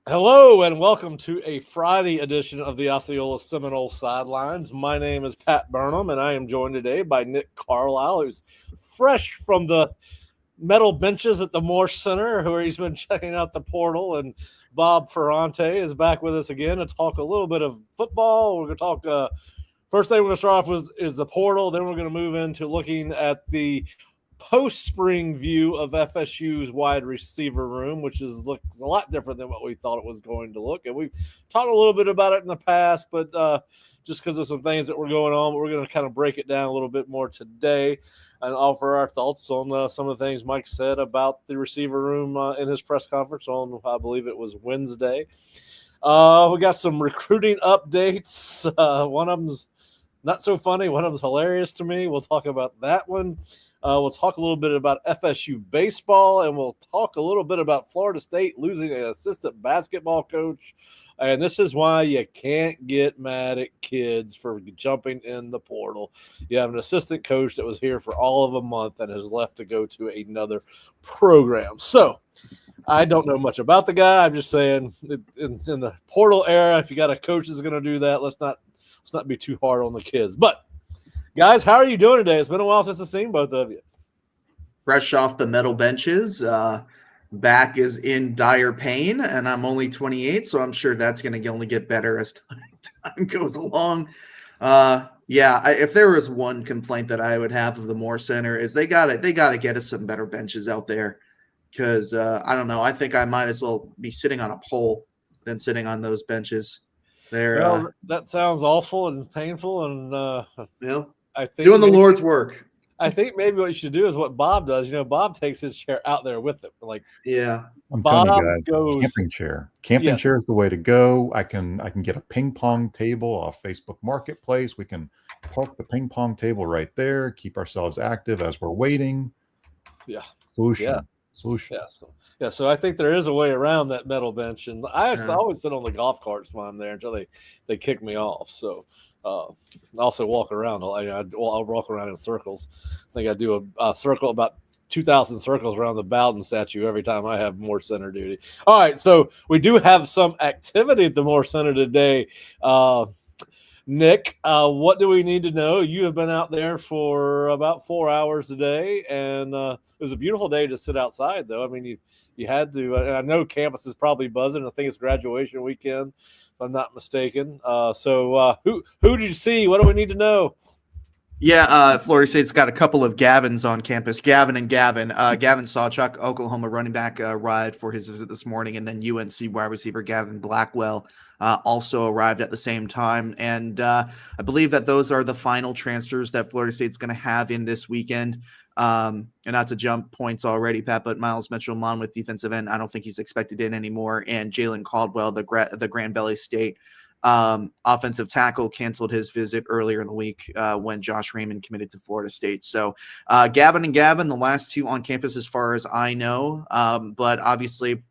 Hello and welcome to a Friday edition of the Osceola Seminole Sidelines. My name is Pat Burnham, and I am joined today by Nick Carlisle, who's fresh from the metal benches at the Moore Center, where he's been checking out the portal. And Bob Ferrante is back with us again to talk a little bit of football. We're going to talk. First thing we're going to start off with is the portal. Then we're going to move into looking at the post-spring view of FSU's wide receiver room, which looks a lot different than what we thought it was going to look. And we've talked a little bit about it in the past, but just because of some things that were going on, we're going to kind of break it down a little bit more today and offer our thoughts on some of the things Mike said about the receiver room in his press conference on, I believe it was Wednesday. We got some recruiting updates. One of them's not so funny. One of them's hilarious to me. We'll talk about that one. We'll talk a little bit about FSU baseball, and we'll talk a little bit about Florida State losing an assistant basketball coach. And this is why you can't get mad at kids for jumping in the portal. You have an assistant coach that was here for all of a month and has left to go to another program. So I don't know much about the guy. I'm just saying in the portal era, if you got a coach that's going to do that, let's not be too hard on the kids. But guys, how are you doing today? It's been a while since I've seen both of you. Fresh off the metal benches. Back is in dire pain, and I'm only 28, so I'm sure that's going to only get better as time goes along. If there was one complaint that I would have of the Moore Center is they got to get us some better benches out there, because I don't know. I think I might as well be sitting on a pole than sitting on those benches. That sounds awful and painful, and I think doing the Lord's work. I think maybe what you should do is what Bob does. You know, Bob takes his chair out there with him. I'm telling you guys, camping chair. Camping chair is the way to go. I can get a ping pong table off Facebook Marketplace. We can park the ping pong table right there. Keep ourselves active as we're waiting. Yeah. Solution. Yeah. So I think there is a way around that metal bench, and I always sit on the golf carts when I'm there until they kick me off. So. I also walk around. I'll walk around in circles. I think I do a circle, about 2,000 circles around the Bowden statue every time I have Moore Center duty. All right, so we do have some activity at the Moore Center today. Nick, what do we need to know? You have been out there for about 4 hours today, and it was a beautiful day to sit outside, though. I mean, you had to. And I know campus is probably buzzing. I think it's graduation weekend, if I'm not mistaken. So who did you see? What do we need to know? Yeah, Florida State's got a couple of Gavins on campus. Gavin and Gavin. Gavin Sawchuk, Oklahoma running back, arrived for his visit this morning, and then UNC wide receiver Gavin Blackwell also arrived at the same time. And I believe that those are the final transfers that Florida State's going to have in this weekend. And not to jump points already, Pat, but Miles Mitchell-Monmouth, defensive end, I don't think he's expected in anymore. And Jalen Caldwell, the Grand Valley State offensive tackle, canceled his visit earlier in the week when Josh Raymond committed to Florida State. So Gavin and Gavin, the last two on campus as far as I know. But obviously,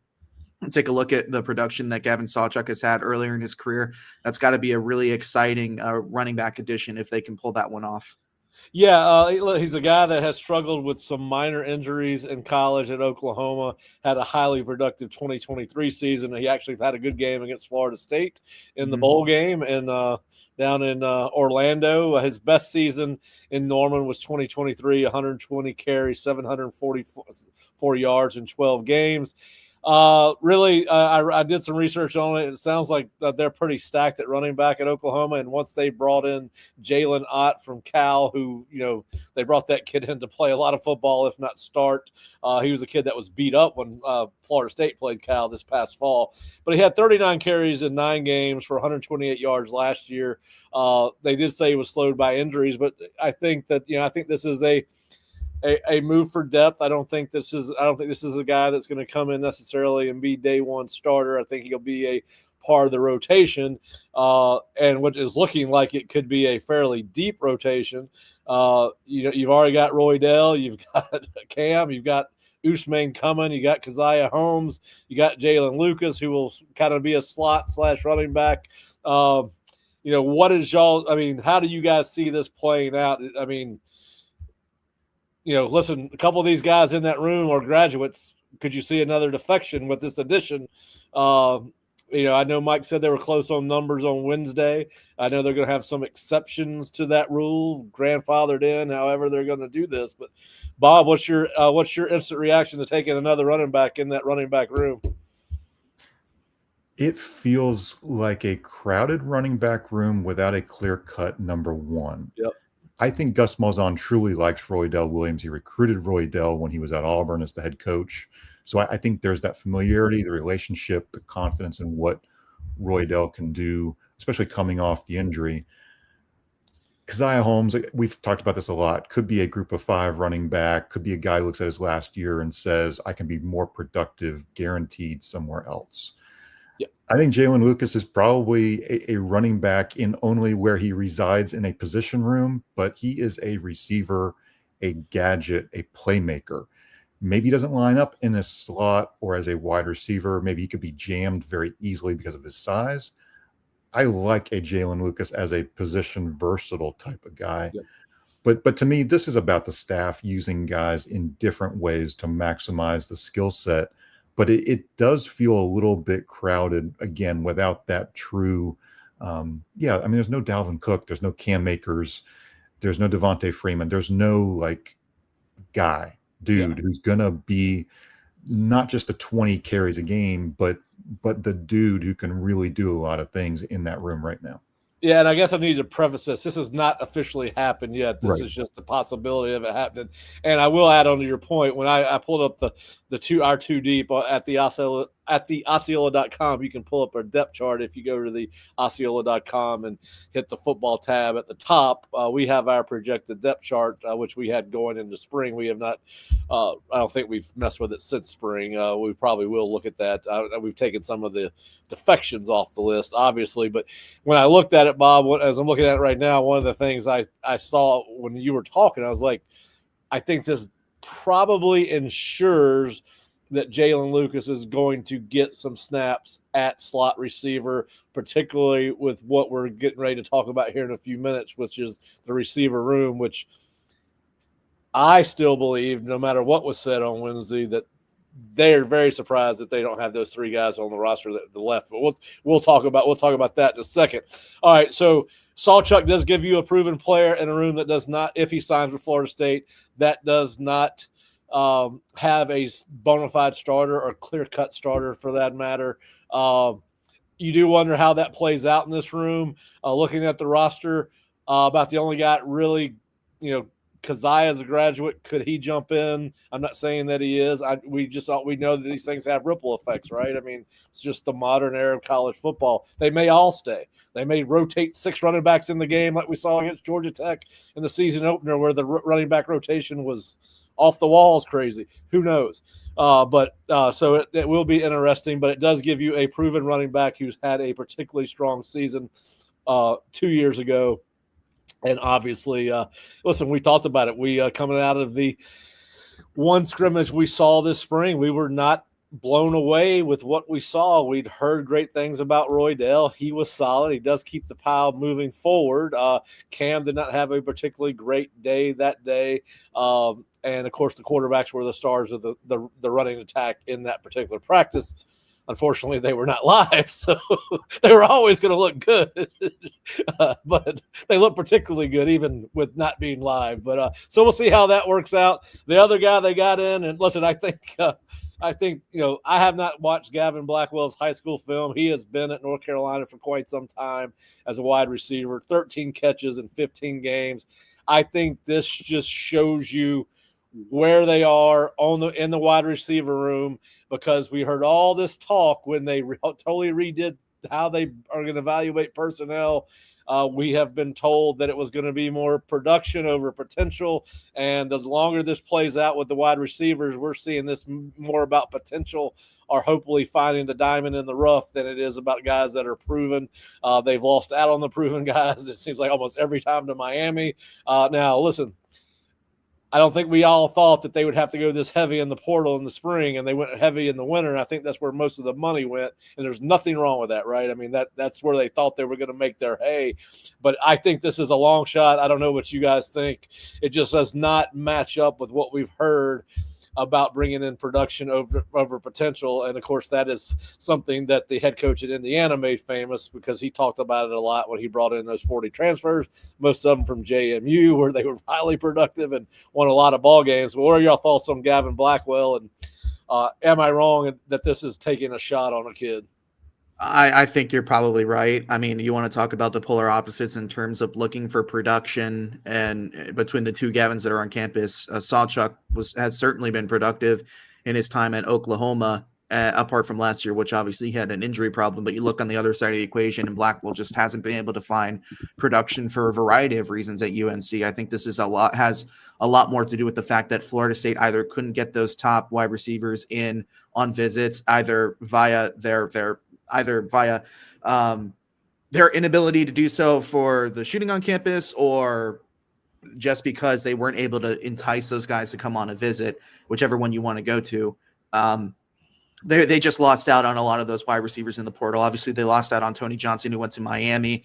take a look at the production that Gavin Sawchuk has had earlier in his career. That's got to be a really exciting running back addition if they can pull that one off. Yeah, he's a guy that has struggled with some minor injuries in college at Oklahoma, had a highly productive 2023 season. He actually had a good game against Florida State in the bowl game and down in Orlando. His best season in Norman was 2023, 120 carries, 744 yards in 12 games. Really, I did some research on it. It sounds like they're pretty stacked at running back at Oklahoma. And once they brought in Jalen Ott from Cal, who, they brought that kid in to play a lot of football, if not start. He was a kid that was beat up when Florida State played Cal this past fall. But he had 39 carries in 9 games for 128 yards last year. They did say he was slowed by injuries, but I think that, I think this is a move for depth. I don't think this is a guy that's going to come in necessarily and be day one starter. I think he'll be a part of the rotation, and what is looking like it could be a fairly deep rotation. You've already got Roydell, you've got Cam, you've got Usman coming, you got Keziah Holmes, you got Jalen Lucas, who will kind of be a slot / running back. What is y'all? I mean, how do you guys see this playing out? I mean, listen, a couple of these guys in that room are graduates. Could you see another defection with this addition? I know Mike said they were close on numbers on Wednesday. I know they're going to have some exceptions to that rule, grandfathered in, however they're going to do this. But Bob, what's your instant reaction to taking another running back in that running back room? It feels like a crowded running back room without a clear-cut number one. Yep. I think Gus Malzahn truly likes Roydell Williams. He recruited Roydell when he was at Auburn as the head coach. So I think there's that familiarity, the relationship, the confidence in what Roydell can do, especially coming off the injury. Keziah Holmes, we've talked about this a lot, could be a group of 5 running back, could be a guy who looks at his last year and says, I can be more productive, guaranteed somewhere else. Yep. I think Jalen Lucas is probably a running back in only where he resides in a position room, but he is a receiver, a gadget, a playmaker. Maybe he doesn't line up in a slot or as a wide receiver. Maybe he could be jammed very easily because of his size. I like a Jalen Lucas as a position versatile type of guy. Yep. But to me, this is about the staff using guys in different ways to maximize the skill set. But it does feel a little bit crowded, again, without that true there's no Dalvin Cook, there's no Cam Akers, there's no Devontae Freeman, there's no dude who's gonna be not just the 20 carries a game, but the dude who can really do a lot of things in that room right now. Yeah, and I guess I need to preface this. This has not officially happened yet. This is just the possibility of it happening. And I will add on to your point, when I pulled up our two deep at the Osceola.com, you can pull up our depth chart if you go to the Osceola.com and hit the football tab at the top. We have our projected depth chart, which we had going into spring. We have not I don't think we've messed with it since spring. We probably will look at that. We've taken some of the defections off the list, obviously. But when I looked at it, Bob, as I'm looking at it right now, one of the things I saw when you were talking, I was like, I think this probably ensures that Jalen Lucas is going to get some snaps at slot receiver, particularly with what we're getting ready to talk about here in a few minutes, which is the receiver room, which I still believe, no matter what was said on Wednesday, that they're very surprised that they don't have those 3 guys on the roster that the left. But we'll talk about that in a second. All right, so Sawchuk does give you a proven player in a room that does not, if he signs with Florida State, that does not have a bona fide starter or clear-cut starter for that matter. You do wonder how that plays out in this room. Looking at the roster, about the only guy really, Keziah is a graduate. Could he jump in? I'm not saying that he is. We know that these things have ripple effects, right? I mean, it's just the modern era of college football. They may all stay. They may rotate 6 running backs in the game like we saw against Georgia Tech in the season opener where the running back rotation was off the walls crazy. Who knows? So it will be interesting, but it does give you a proven running back who's had a particularly strong season 2 years ago. And obviously, listen, we talked about it. We coming out of the one scrimmage we saw this spring, we were not blown away with what we saw. We'd heard great things about Roydell. He was solid. He does keep the pile moving forward. Cam did not have a particularly great day that day. And, of course, the quarterbacks were the stars of the running attack in that particular practice. Unfortunately, they were not live, so they were always going to look good. But they look particularly good even with not being live. But so we'll see how that works out. The other guy they got in, and listen, I think I think, I have not watched Gavin Blackwell's high school film. He has been at North Carolina for quite some time as a wide receiver, 13 catches in 15 games. I think this just shows you where they are in the wide receiver room, because we heard all this talk when they totally redid how they are going to evaluate personnel. We have been told that it was going to be more production over potential. And the longer this plays out with the wide receivers, we're seeing this more about potential, or hopefully finding the diamond in the rough, than it is about guys that are proven. They've lost out on the proven guys, it seems like, almost every time to Miami. Now, listen, I don't think we all thought that they would have to go this heavy in the portal in the spring, and they went heavy in the winter. And I think that's where most of the money went. And there's nothing wrong with that, right? I mean, that's where they thought they were going to make their hay. But I think this is a long shot. I don't know what you guys think. It just does not match up with what we've heard about bringing in production over potential. And of course, that is something that the head coach at Indiana made famous, because he talked about it a lot when he brought in those 40 transfers, most of them from JMU, where they were highly productive and won a lot of ball games. But what are your thoughts on Gavin Blackwell? And am I wrong that this is taking a shot on a kid? I think you're probably right. I mean, you want to talk about the polar opposites in terms of looking for production, and between the two Gavins that are on campus, Sawchuk has certainly been productive in his time at Oklahoma, apart from last year, which obviously he had an injury problem. But you look on the other side of the equation, and Blackwell just hasn't been able to find production for a variety of reasons at UNC. I think this is has a lot more to do with the fact that Florida State either couldn't get those top wide receivers in on visits, either via their inability to do so for the shooting on campus, or just because they weren't able to entice those guys to come on a visit, whichever one you want to go to. They just lost out on a lot of those wide receivers in the portal. Obviously, they lost out on Tony Johnson, who went to Miami.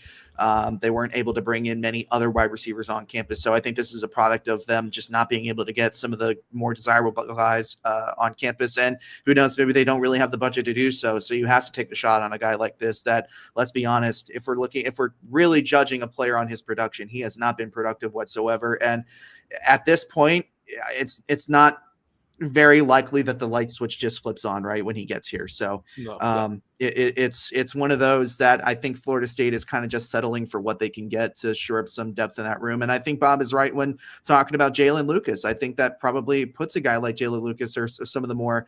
They weren't able to bring in many other wide receivers on campus. So I think this is a product of them just not being able to get some of the more desirable guys on campus. And who knows, maybe they don't really have the budget to do so. So you have to take a shot on a guy like this that, let's be honest, if we're really judging a player on his production, he has not been productive whatsoever. And at this point, it's not very likely that the light switch just flips on right when he gets here. So it's one of those that I think Florida State is kind of just settling for what they can get to shore up some depth in that room. And I think Bob is right when talking about Jalen Lucas. I think that probably puts a guy like Jalen Lucas or some of the more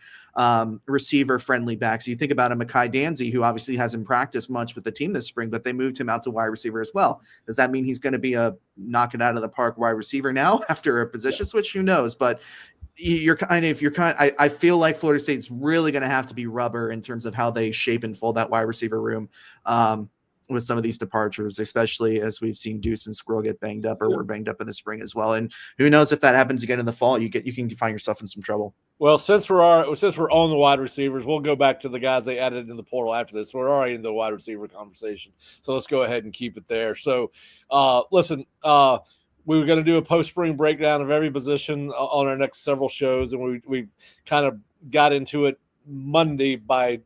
receiver friendly backs. You think about a Mekhi Danzy, who obviously hasn't practiced much with the team this spring, but they moved him out to wide receiver as well. Does that mean he's going to be a knock it out of the park wide receiver now after a position switch? Who knows? But I feel like Florida State's really going to have to be rubber in terms of how they shape and fold that wide receiver room with some of these departures, especially as we've seen Deuce and Squirrel get banged up, or were banged up in the spring as well. And who knows if that happens again in the fall, you can find yourself in some trouble. Well, since we're on the wide receivers, we'll go back to the guys they added in the portal after this. We're already in the wide receiver conversation, so let's go ahead and keep it there. So, listen. We were going to do a post-spring breakdown of every position on our next several shows, and we've kind of got into it Monday by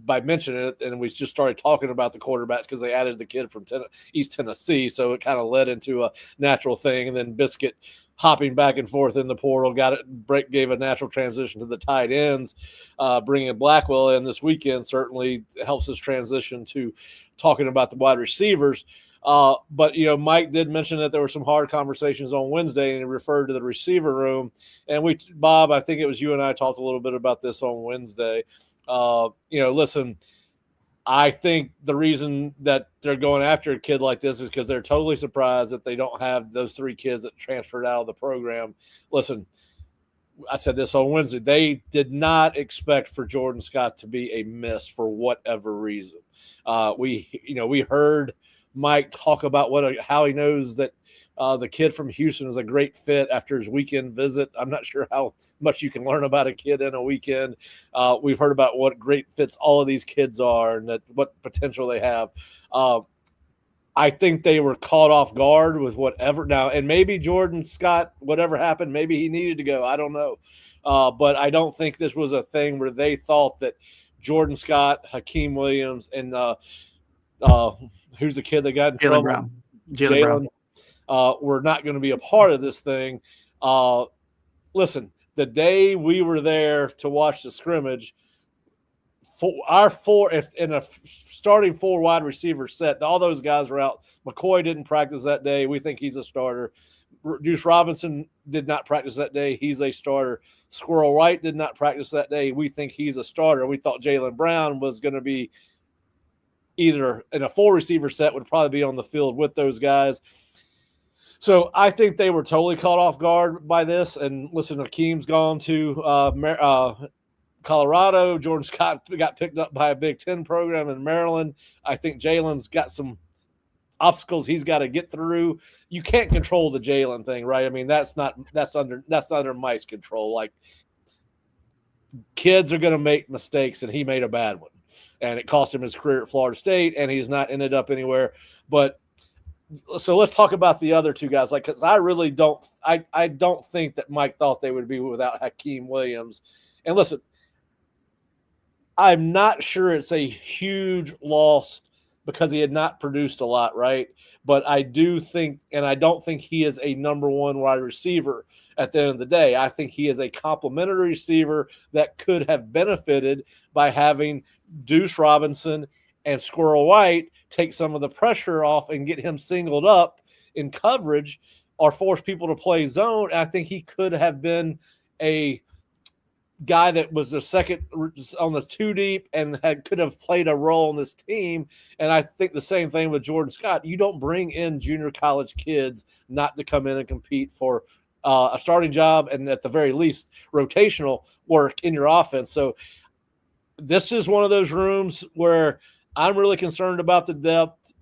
mentioning it, and we just started talking about the quarterbacks because they added the kid from East Tennessee, so it kind of led into a natural thing. And then Biscuit hopping back and forth in the portal gave a natural transition to the tight ends. Bringing Blackwell in this weekend certainly helps us transition to talking about the wide receivers. But, Mike did mention that there were some hard conversations on Wednesday, and he referred to the receiver room. And Bob, I think it was you and I talked a little bit about this on Wednesday. Listen, I think the reason that they're going after a kid like this is because they're totally surprised that they don't have those three kids that transferred out of the program. Listen, I said this on Wednesday. They did not expect for Jordan Scott to be a miss for whatever reason. We heard Mike talk about how he knows that the kid from Houston is a great fit after his weekend visit. I'm not sure how much you can learn about a kid in a weekend. We've heard about what great fits all of these kids are and what potential they have. I think they were caught off guard with whatever now, and maybe Jordan Scott, whatever happened, maybe he needed to go. I don't know. But I don't think this was a thing where they thought that Jordan Scott, Hakeem Williams, and who's the kid that got in trouble? Jalen Brown. Were not going to be a part of this thing. Listen, the day we were there to watch the scrimmage, if in a starting 4 wide receiver set, all those guys were out. McCoy didn't practice that day. We think he's a starter. Deuce Robinson did not practice that day. He's a starter. Squirrel White did not practice that day. We think he's a starter. We thought Jaylen Brown was going to be either in a 4 receiver set, would probably be on the field with those guys. So I think they were totally caught off guard by this. And listen, Akeem's gone to Colorado. Jordan Scott got picked up by a Big Ten program in Maryland. I think Jalen's got some obstacles he's got to get through. You can't control the Jalen thing, right? I mean, that's under Mike's control. Like, kids are going to make mistakes, and he made a bad one, and it cost him his career at Florida State, and he's not ended up anywhere. But so let's talk about the other 2 guys, like, because I really don't think that Mike thought they would be without Hakeem Williams. And listen, I'm not sure it's a huge loss because he had not produced a lot, right? But I do think, and I don't think he is a number 1 wide receiver at the end of the day. I think he is a complimentary receiver that could have benefited by having Deuce Robinson and Squirrel White take some of the pressure off and get him singled up in coverage or force people to play zone. I think he could have been a guy that was the second on the 2 deep and could have played a role in this team. And I think the same thing with Jordan Scott. You don't bring in junior college kids not to come in and compete for a starting job and at the very least rotational work in your offense. So this is one of those rooms where I'm really concerned about the depth.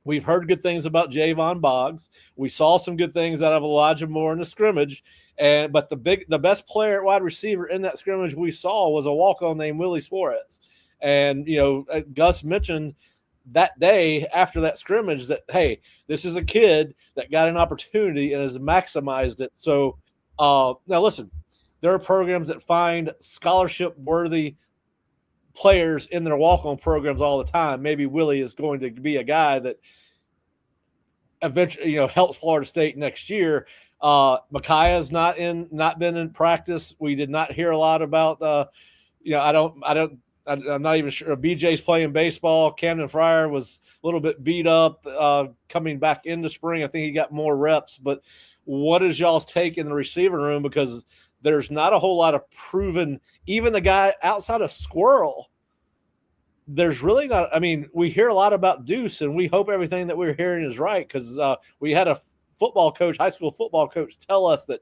We've heard good things about Javon Boggs. We saw some good things out of Elijah Moore in the scrimmage. But the best player at wide receiver in that scrimmage we saw was a walk-on named Willie Suarez. And, Gus mentioned that day after that scrimmage that, hey, this is a kid that got an opportunity and has maximized it. So now listen, there are programs that find scholarship-worthy players in their walk-on programs all the time. Maybe Willie is going to be a guy that eventually, helps Florida State next year. Micaiah's not been in practice. We did not hear a lot about, I'm not even sure. BJ's playing baseball. Camden Fryer was a little bit beat up coming back into spring. I think he got more reps. But what is y'all's take in the receiver room? Because there's not a whole lot of proven, even the guy outside of Squirrel, there's really not. I mean, we hear a lot about Deuce, and we hope everything that we're hearing is right because we had a high school football coach tell us that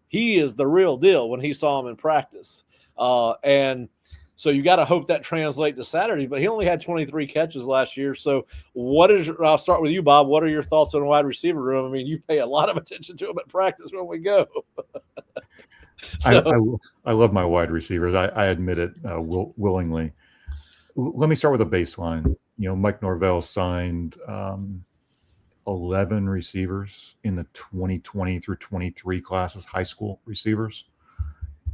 he is the real deal when he saw him in practice. And so you got to hope that translates to Saturday, but he only had 23 catches last year. So I'll start with you, Bob. What are your thoughts on the wide receiver room? I mean, you pay a lot of attention to him at practice when we go. I love my wide receivers. I admit it willingly. Let me start with a baseline. Mike Norvell signed 11 receivers in the 2020 through 23 classes, high school receivers.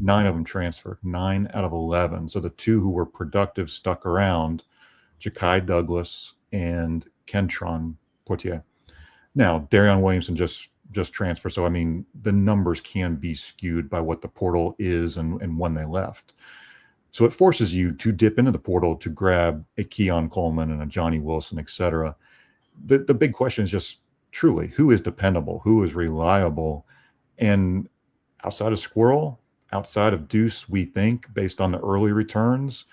9 of them transferred, 9 out of 11. So the 2 who were productive stuck around, Ja'Kai Douglas and Kentron Poitier. Now, Darion Williamson just transferred. So, I mean, the numbers can be skewed by what the portal is and when they left. So it forces you to dip into the portal to grab a Keon Coleman and a Johnny Wilson, et cetera. The big question is just truly who is dependable, who is reliable. And outside of Squirrel, outside of Deuce, we think, based on the early returns,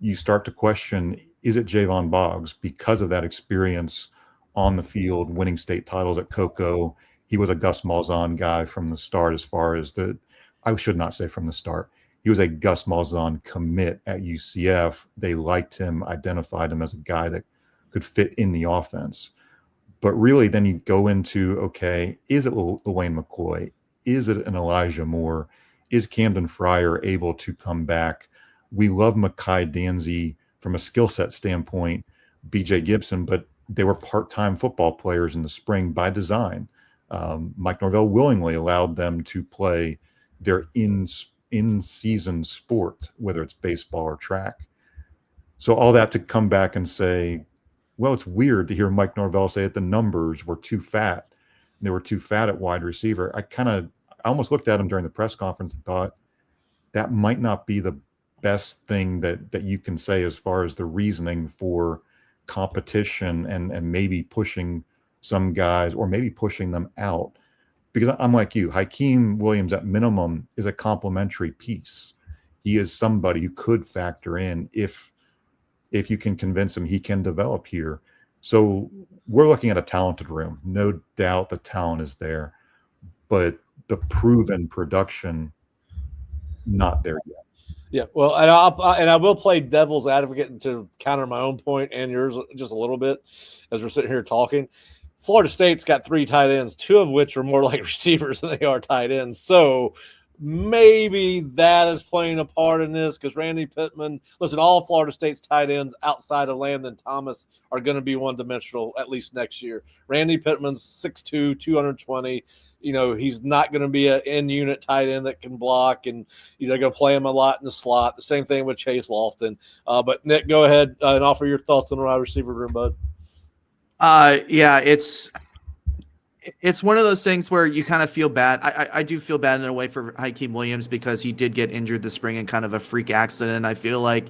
you start to question, is it Javon Boggs because of that experience on the field, winning state titles at Cocoa? He was a Gus Malzahn guy from the start I should not say from the start. He was a Gus Malzahn commit at UCF. They liked him, identified him as a guy that could fit in the offense. But really, then you go into, okay, is it Dwayne McCoy? Is it an Elijah Moore? Is Camden Fryer able to come back? We love Mekhi Danzy from a skill set standpoint, BJ Gibson, but they were part-time football players in the spring by design. Mike Norvell willingly allowed them to play their in-season sport, whether it's baseball or track. So all that to come back and say, well, it's weird to hear Mike Norvell say that the numbers were too fat. They were too fat at wide receiver. I almost looked at him during the press conference and thought that might not be the best thing that you can say as far as the reasoning for competition and maybe pushing some guys or maybe pushing them out. Because I'm like you, Hakeem Williams at minimum is a complementary piece. He is somebody you could factor in if you can convince him he can develop here. So we're looking at a talented room. No doubt the talent is there, but the proven production, not there yet. Yeah, well, and I will play devil's advocate to counter my own point and yours just a little bit as we're sitting here talking. Florida State's got 3 tight ends, 2 of which are more like receivers than they are tight ends. So maybe that is playing a part in this because Randy Pittman, listen, all Florida State's tight ends outside of Landon Thomas are going to be one-dimensional at least next year. Randy Pittman's 6'2", 220. He's not going to be an in-unit tight end that can block, and they're going to play him a lot in the slot. The same thing with Chase Lofton. But, Nick, go ahead and offer your thoughts on the wide receiver room, bud. Yeah, it's one of those things where you kind of feel bad. I do feel bad in a way for Hakeem Williams because he did get injured this spring in kind of a freak accident. I feel like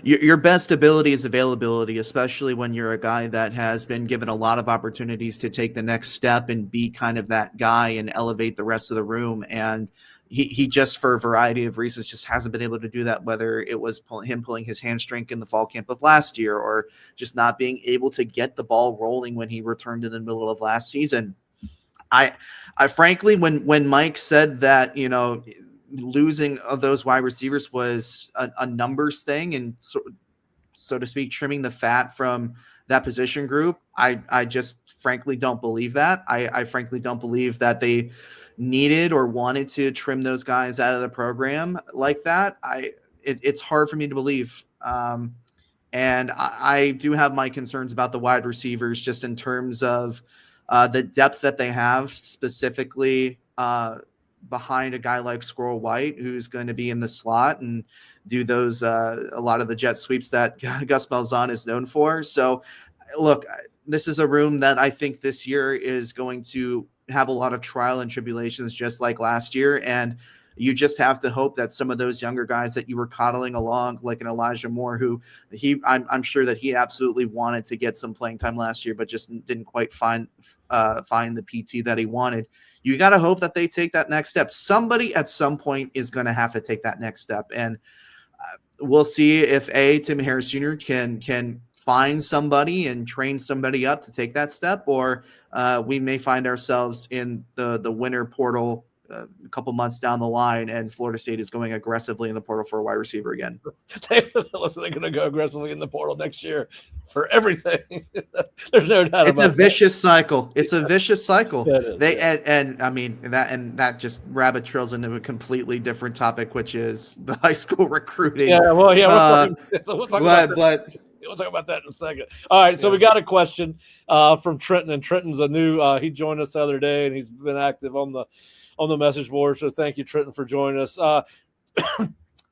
your best ability is availability, especially when you're a guy that has been given a lot of opportunities to take the next step and be kind of that guy and elevate the rest of the room. And he just, for a variety of reasons, just hasn't been able to do that, whether it was him pulling his hamstring in the fall camp of last year or just not being able to get the ball rolling when he returned in the middle of last season. I frankly, when Mike said that, losing of those wide receivers was a numbers thing and so to speak, trimming the fat from that position group, I just frankly don't believe that. I frankly don't believe that they needed or wanted to trim those guys out of the program like that. It's hard for me to believe. And I do have my concerns about the wide receivers just in terms of the depth that they have, specifically behind a guy like Squirrel White, who's going to be in the slot and do those a lot of the jet sweeps that Gus Malzahn is known for. So, look, this is a room that I think this year is going to have a lot of trial and tribulations, just like last year. And you just have to hope that some of those younger guys that you were coddling along, like an Elijah Moore, who I'm sure that he absolutely wanted to get some playing time last year, but just didn't quite find the PT that he wanted. You got to hope that they take that next step. Somebody at some point is going to have to take that next step. And we'll see if Tim Harris Jr. can find somebody and train somebody up to take that step, or we may find ourselves in the winter portal a couple months down the line, and Florida State is going aggressively in the portal for a wide receiver again. They're going to go aggressively in the portal next year for everything. There's no doubt. It's a vicious cycle. It's a vicious cycle. They and I mean that just rabbit trails into a completely different topic, which is the high school recruiting. Yeah, well, yeah, we'll talk about that. We'll talk about that in a second. All right, so we got a question from Trenton, and Trenton's a new. He joined us the other day, and he's been active on the message board. So thank you, Trenton, for joining us.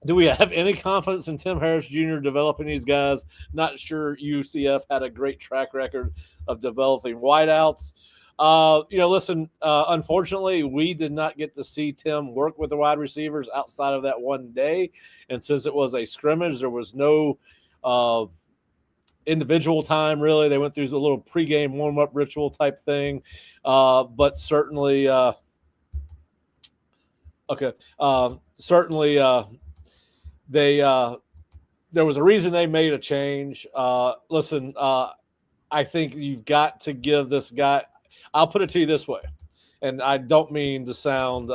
Do we have any confidence in Tim Harris Jr. developing these guys? Not sure. UCF had a great track record of developing wideouts. Listen, unfortunately, we did not get to see Tim work with the wide receivers outside of that one day. And since it was a scrimmage, there was no individual time, really. They went through a little pregame warm-up ritual type thing. But certainly there was a reason they made a change. Listen, I think you've got to give this guy – I'll put it to you this way, and I don't mean to sound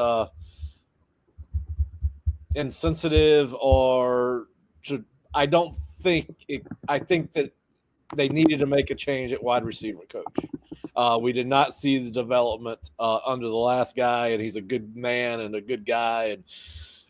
insensitive or I think that they needed to make a change at wide receiver coach. We did not see the development under the last guy, and he's a good man and a good guy. And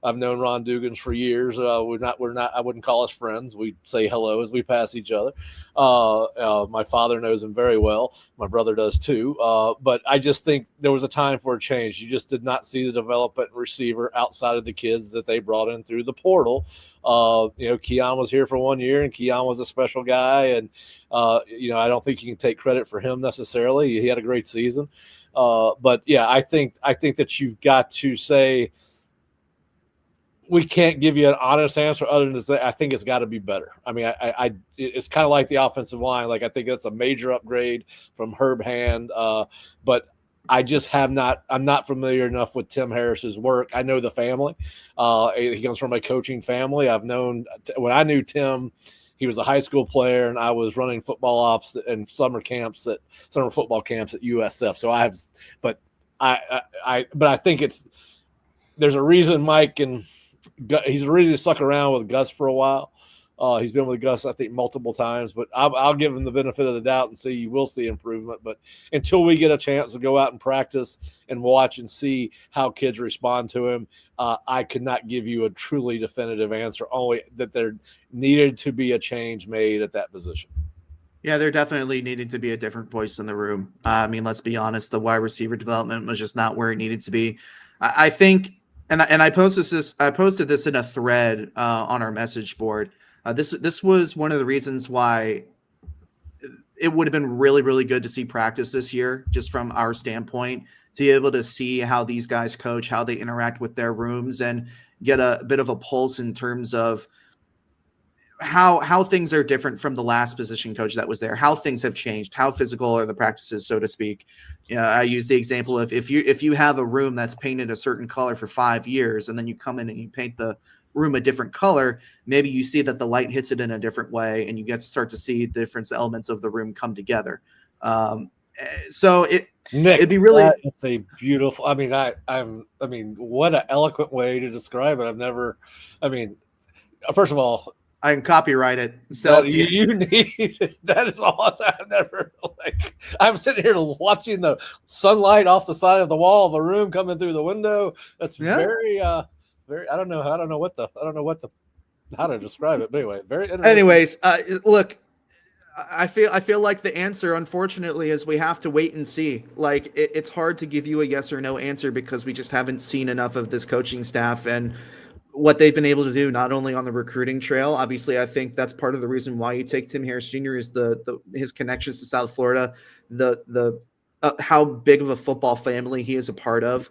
I've known Ron Dugans for years. We're not. I wouldn't call us friends. We say hello as we pass each other. My father knows him very well. My brother does too. But I just think there was a time for a change. You just did not see the development receiver outside of the kids that they brought in through the portal. Keon was here for 1 year, and Keon was a special guy. And I don't think you can take credit for him necessarily. He had a great season. But yeah, I think that you've got to say, we can't give you an honest answer other than to say I think it's got to be better. I mean, it's kind of like the offensive line. Like, I think that's a major upgrade from Herb Hand, but I just I'm not familiar enough with Tim Harris's work. I know the family. He comes from a coaching family. When I knew Tim, he was a high school player, and I was running football ops and summer football camps at USF. So but I think there's a reason Mike and he's really stuck around with Gus for a while. He's been with Gus, I think, multiple times, but I'll give him the benefit of the doubt and say you will see improvement. But until we get a chance to go out and practice and watch and see how kids respond to him, I could not give you a truly definitive answer, only that there needed to be a change made at that position. Yeah, there definitely needed to be a different voice in the room. I mean, let's be honest, the wide receiver development was just not where it needed to be. I think, and I posted this in a thread on our message board. This was one of the reasons why it would have been really, really good to see practice this year, just from our standpoint, to be able to see how these guys coach, how they interact with their rooms, and get a bit of a pulse in terms of how things are different from the last position coach that was there, how things have changed, how physical are the practices, so to speak. I use the example of if you have a room that's painted a certain color for 5 years, and then you come in and you paint the room a different color, maybe you see that the light hits it in a different way, and you get to start to see the different elements of the room come together. So it'd be really, it's a beautiful. I mean, what an eloquent way to describe it. First of all, I can copyright it. So you need that is all. I've never I'm sitting here watching the sunlight off the side of the wall of a room coming through the window. That's very very. I don't know how to describe it. But anyway, very interesting. Anyways, look, I feel like the answer, unfortunately, is we have to wait and see. Like, it's hard to give you a yes or no answer because we just haven't seen enough of this coaching staff and what they've been able to do, not only on the recruiting trail. Obviously, I think that's part of the reason why you take Tim Harris Jr. is his connections to South Florida, the how big of a football family he is a part of.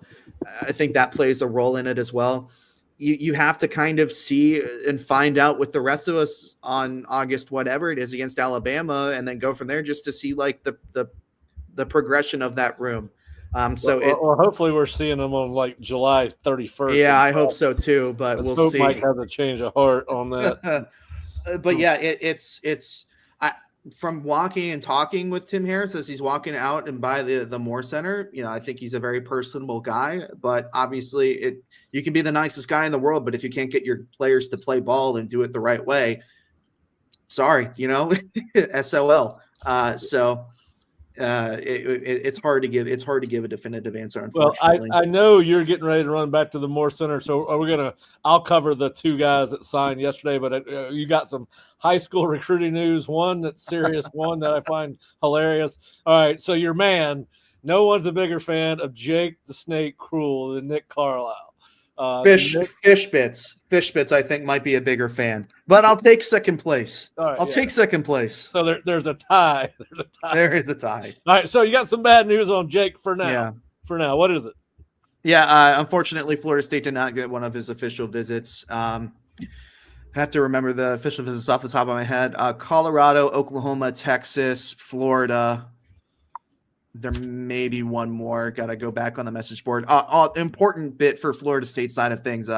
I think that plays a role in it as well. You have to kind of see and find out with the rest of us on August, whatever it is, against Alabama, and then go from there just to see like the progression of that room. Or hopefully we're seeing them on like July 31st. Yeah, I hope so too, but we'll see. Mike has a change of heart on that. But yeah, it's from walking and talking with Tim Harris as he's walking out and by the Moore Center. I think he's a very personable guy, but obviously you can be the nicest guy in the world, but if you can't get your players to play ball and do it the right way, sorry, SOL. It's hard to give a definitive answer. Unfortunately. Well, I know you're getting ready to run back to the Moore Center, so I'll cover the two guys that signed yesterday, but you got some high school recruiting news, one that's serious, one that I find hilarious. All right, so your man, no one's a bigger fan of Jake the Snake Cruel than Nick Carlisle. Fish Bits, I think, might be a bigger fan, but I'll take second place. Right, I'll take second place. So there's a tie. There is a tie. All right. So you got some bad news on Jake for now. Yeah. For now, what is it? Yeah. Unfortunately, Florida State did not get one of his official visits. I have to remember the official visits off the top of my head. Colorado, Oklahoma, Texas, Florida. There may be one more. Got to go back on the message board. Important bit for Florida State side of things.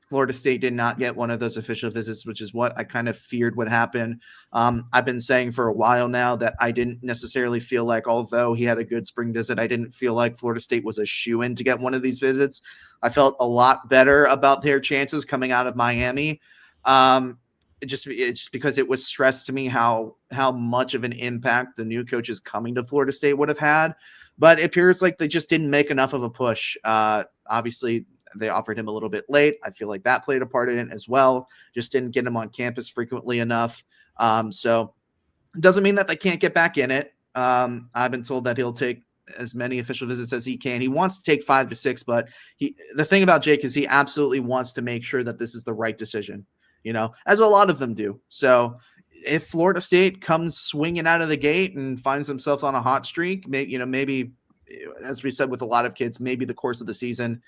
Florida State did not get one of those official visits, which is what I kind of feared would happen. I've been saying for a while now that I didn't necessarily feel like, although he had a good spring visit, I didn't feel like Florida State was a shoo-in to get one of these visits. I felt a lot better about their chances coming out of Miami. Just because it was stressed to me how much of an impact the new coaches coming to Florida State would have had. But it appears like they just didn't make enough of a push. Obviously, they offered him a little bit late. I feel like that played a part in it as well. Just didn't get him on campus frequently enough. So it doesn't mean that they can't get back in it. I've been told that he'll take as many official visits as he can. He wants to take 5 to 6, but the thing about Jake is he absolutely wants to make sure that this is the right decision. As a lot of them do. So if Florida State comes swinging out of the gate and finds themselves on a hot streak, maybe as we said with a lot of kids, maybe the course of the season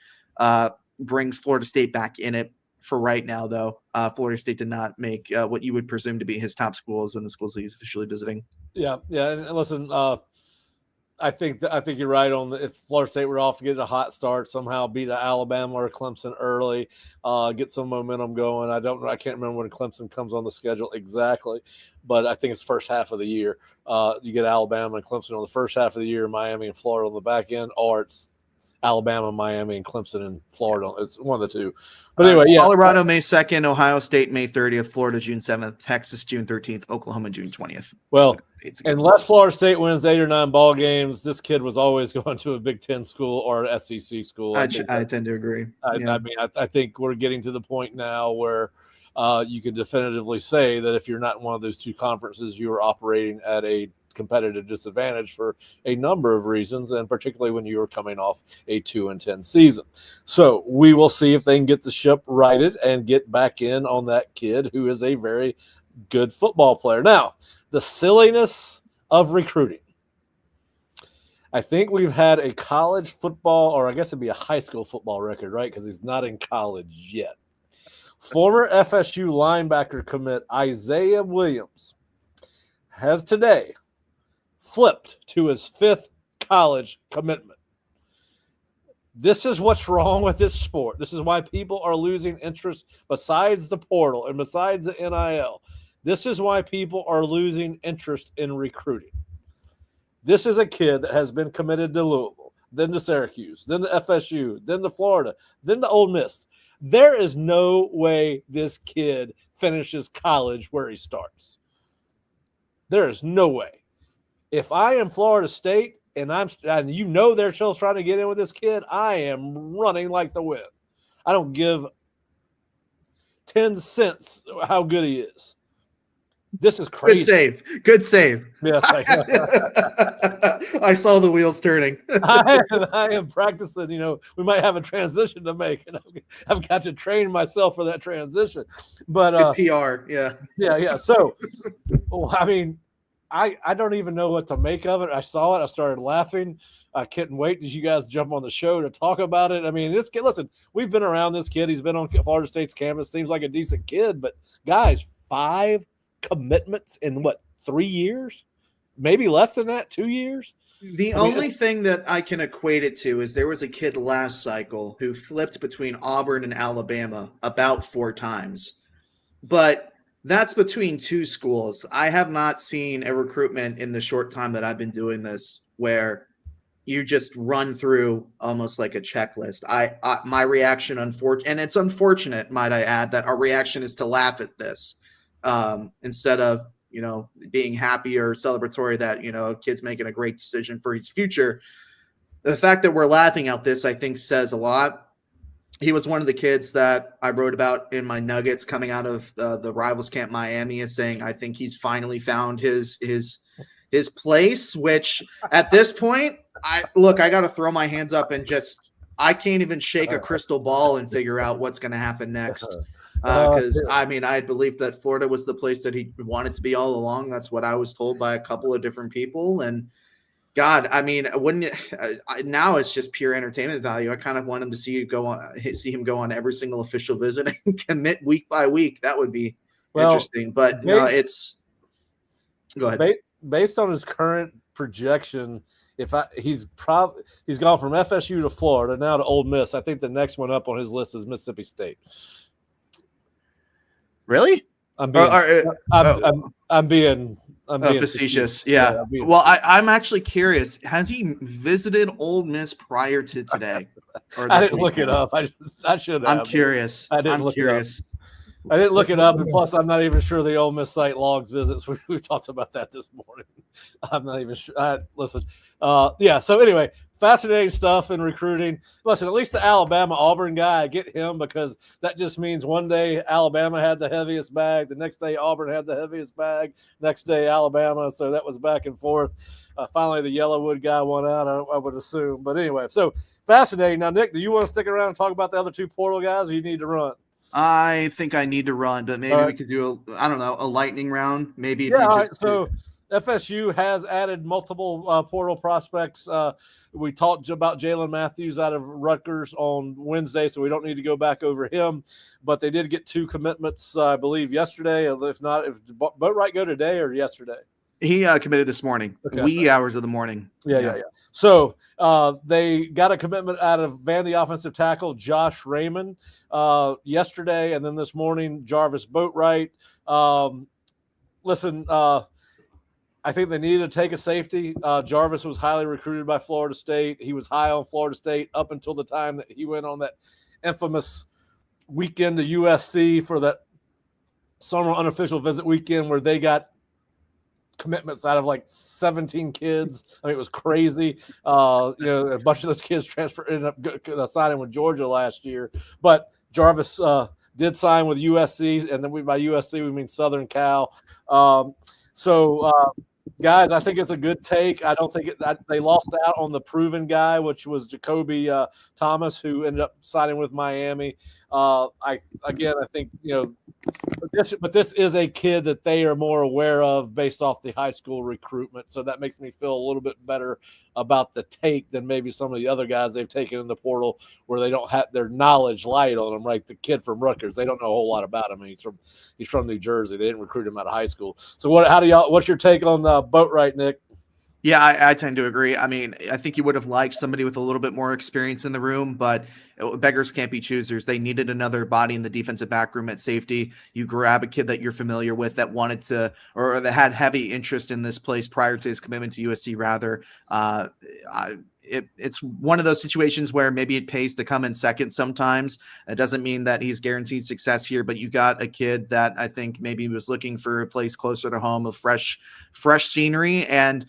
brings Florida State back in it. For right now, though, Florida State did not make what you would presume to be his top schools and the schools that he's officially visiting. Yeah. And listen, I think you're right on if Florida State were off to get a hot start, somehow beat Alabama or Clemson early, get some momentum going. I can't remember when Clemson comes on the schedule exactly, but I think it's first half of the year. You get Alabama and Clemson on the first half of the year, Miami and Florida on the back end, or it's Alabama, Miami, and Clemson and Florida. It's one of the two. But anyway, Colorado May 2nd, Ohio State May 30th, Florida June 7th, Texas June 13th, Oklahoma June 20th. Well, unless Florida State wins 8 or 9 ball games, this kid was always going to a Big Ten school or an SEC school. I tend to agree. I think we're getting to the point now where you can definitively say that if you're not in one of those two conferences, you are operating at a competitive disadvantage for a number of reasons, and particularly when you were coming off a 2-10 season. So we will see if they can get the ship righted and get back in on that kid who is a very good football player. Now, the silliness of recruiting. I think we've had a college football, or I guess it'd be a high school football record, right? Because he's not in college yet. Former FSU linebacker commit Isaiah Williams has today flipped to his 5th college commitment. This is what's wrong with this sport. This is why people are losing interest besides the portal and besides the NIL. This is why people are losing interest in recruiting. This is a kid that has been committed to Louisville, then to Syracuse, then to FSU, then to Florida, then to Ole Miss. There is no way this kid finishes college where he starts. There is no way. If I am Florida State and they're still trying to get in with this kid, I am running like the wind. I don't give 10 cents how good he is. This is crazy. Good save. Yes, I saw the wheels turning. I am practicing. We might have a transition to make, and I've got to train myself for that transition. But good PR, yeah. So, I mean, I don't even know what to make of it. I saw it. I started laughing. I couldn't wait as you guys jump on the show to talk about it. I mean, this kid, listen, we've been around this kid. He's been on Florida State's campus. Seems like a decent kid. But, guys, 5 commitments in, 3 years? Maybe less than that, 2 years? The only thing that I can equate it to is there was a kid last cycle who flipped between Auburn and Alabama about 4 times. But that's between 2 schools. I have not seen a recruitment in the short time that I've been doing this where you just run through almost like a checklist. My reaction, and it's unfortunate, might I add, that our reaction is to laugh at this instead of being happy or celebratory that a kid's making a great decision for his future. The fact that we're laughing at this, I think, says a lot. He was one of the kids that I wrote about in my Nuggets coming out of the Rivals Camp Miami, as saying I think he's finally found his place. Which at this point, I got to throw my hands up and I can't even shake a crystal ball and figure out what's going to happen next. Because I believed that Florida was the place that he wanted to be all along. That's what I was told by a couple of different people. And God, now it's just pure entertainment value. I kind of want him to see him go on every single official visit and commit week by week. That would be interesting. But go ahead. Based on his current projection, he's gone from FSU to Florida, now to Ole Miss. I think the next one up on his list is Mississippi State. Really? I'm being facetious. Yeah. Well, I'm actually curious. Has he visited Ole Miss prior to today? I didn't look it up. I should have. I'm curious. I didn't look it up, and plus, I'm not even sure the Ole Miss site logs visits. We talked about that this morning. I'm not even sure. Listen. So anyway, fascinating stuff in recruiting. Listen, at least the Alabama-Auburn guy, I get him because that just means one day Alabama had the heaviest bag, the next day Auburn had the heaviest bag, next day Alabama. So that was back and forth. Finally, the Yellowwood guy won out, I would assume. But anyway, so fascinating. Now, Nick, do you want to stick around and talk about the other 2 portal guys, or you need to run? I think I need to run, but maybe we could do a lightning round. Maybe all right. So FSU has added multiple portal prospects. We talked about Jalen Matthews out of Rutgers on Wednesday, so we don't need to go back over him. But they did get 2 commitments, I believe, yesterday. If not, if Boatwright go today or yesterday? He committed this morning, wee hours of the morning. Yeah. So they got a commitment out of Vandy offensive tackle Josh Raymond yesterday, and then this morning Jarvis Boatwright. Listen, I think they needed to take a safety. Jarvis was highly recruited by Florida State. He was high on Florida State up until the time that he went on that infamous weekend to USC for that summer unofficial visit weekend where they got commitments out of like 17 kids. I mean, it was crazy. A bunch of those kids ended up signing with Georgia last year. But Jarvis did sign with USC, and then by USC we mean Southern Cal. Guys, I think it's a good take. I don't think they lost out on the proven guy, which was Jacoby Thomas, who ended up signing with Miami. I think but this is a kid that they are more aware of based off the high school recruitment. So that makes me feel a little bit better about the take than maybe some of the other guys they've taken in the portal where they don't have their knowledge light on them. Right, the kid from Rutgers, they don't know a whole lot about him. He's from New Jersey. They didn't recruit him out of high school. So what's your take on the Boatwright, Nick? Yeah, I tend to agree. I mean, I think you would have liked somebody with a little bit more experience in the room, but beggars can't be choosers. They needed another body in the defensive back room at safety. You grab a kid that you're familiar with that wanted to, or that had heavy interest in this place prior to his commitment to USC, rather. It's one of those situations where maybe it pays to come in second sometimes. It doesn't mean that he's guaranteed success here, but you got a kid that I think maybe was looking for a place closer to home, of fresh scenery, and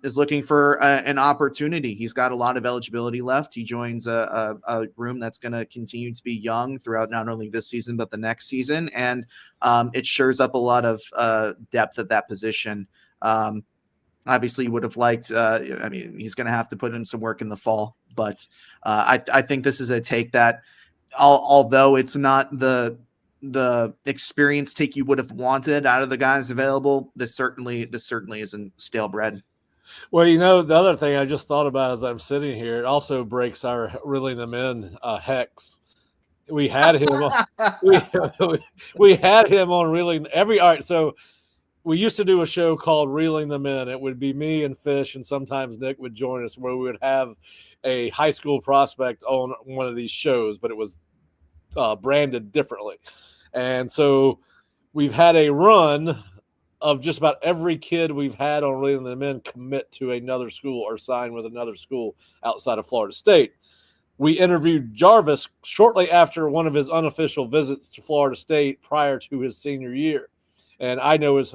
is looking for an opportunity. He's got a lot of eligibility left. He joins a room that's going to continue to be young throughout not only this season, but the next season. And it shores up a lot of depth at that position. Obviously you would have liked, he's going to have to put in some work in the fall, but I think this is a take that although it's not the experience take you would have wanted out of the guys available, this certainly isn't stale bread. Well, the other thing I just thought about as I'm sitting here, it also breaks our reeling them in hex. We had him we had him on reeling all right. So we used to do a show called Reeling Them In. It would be me and Fish, and sometimes Nick would join us, where we would have a high school prospect on one of these shows, but it was branded differently. And so we've had a run of just about every kid we've had on Reeling Them In commit to another school or sign with another school outside of Florida State. We interviewed Jarvis shortly after one of his unofficial visits to Florida State prior to his senior year. And I know his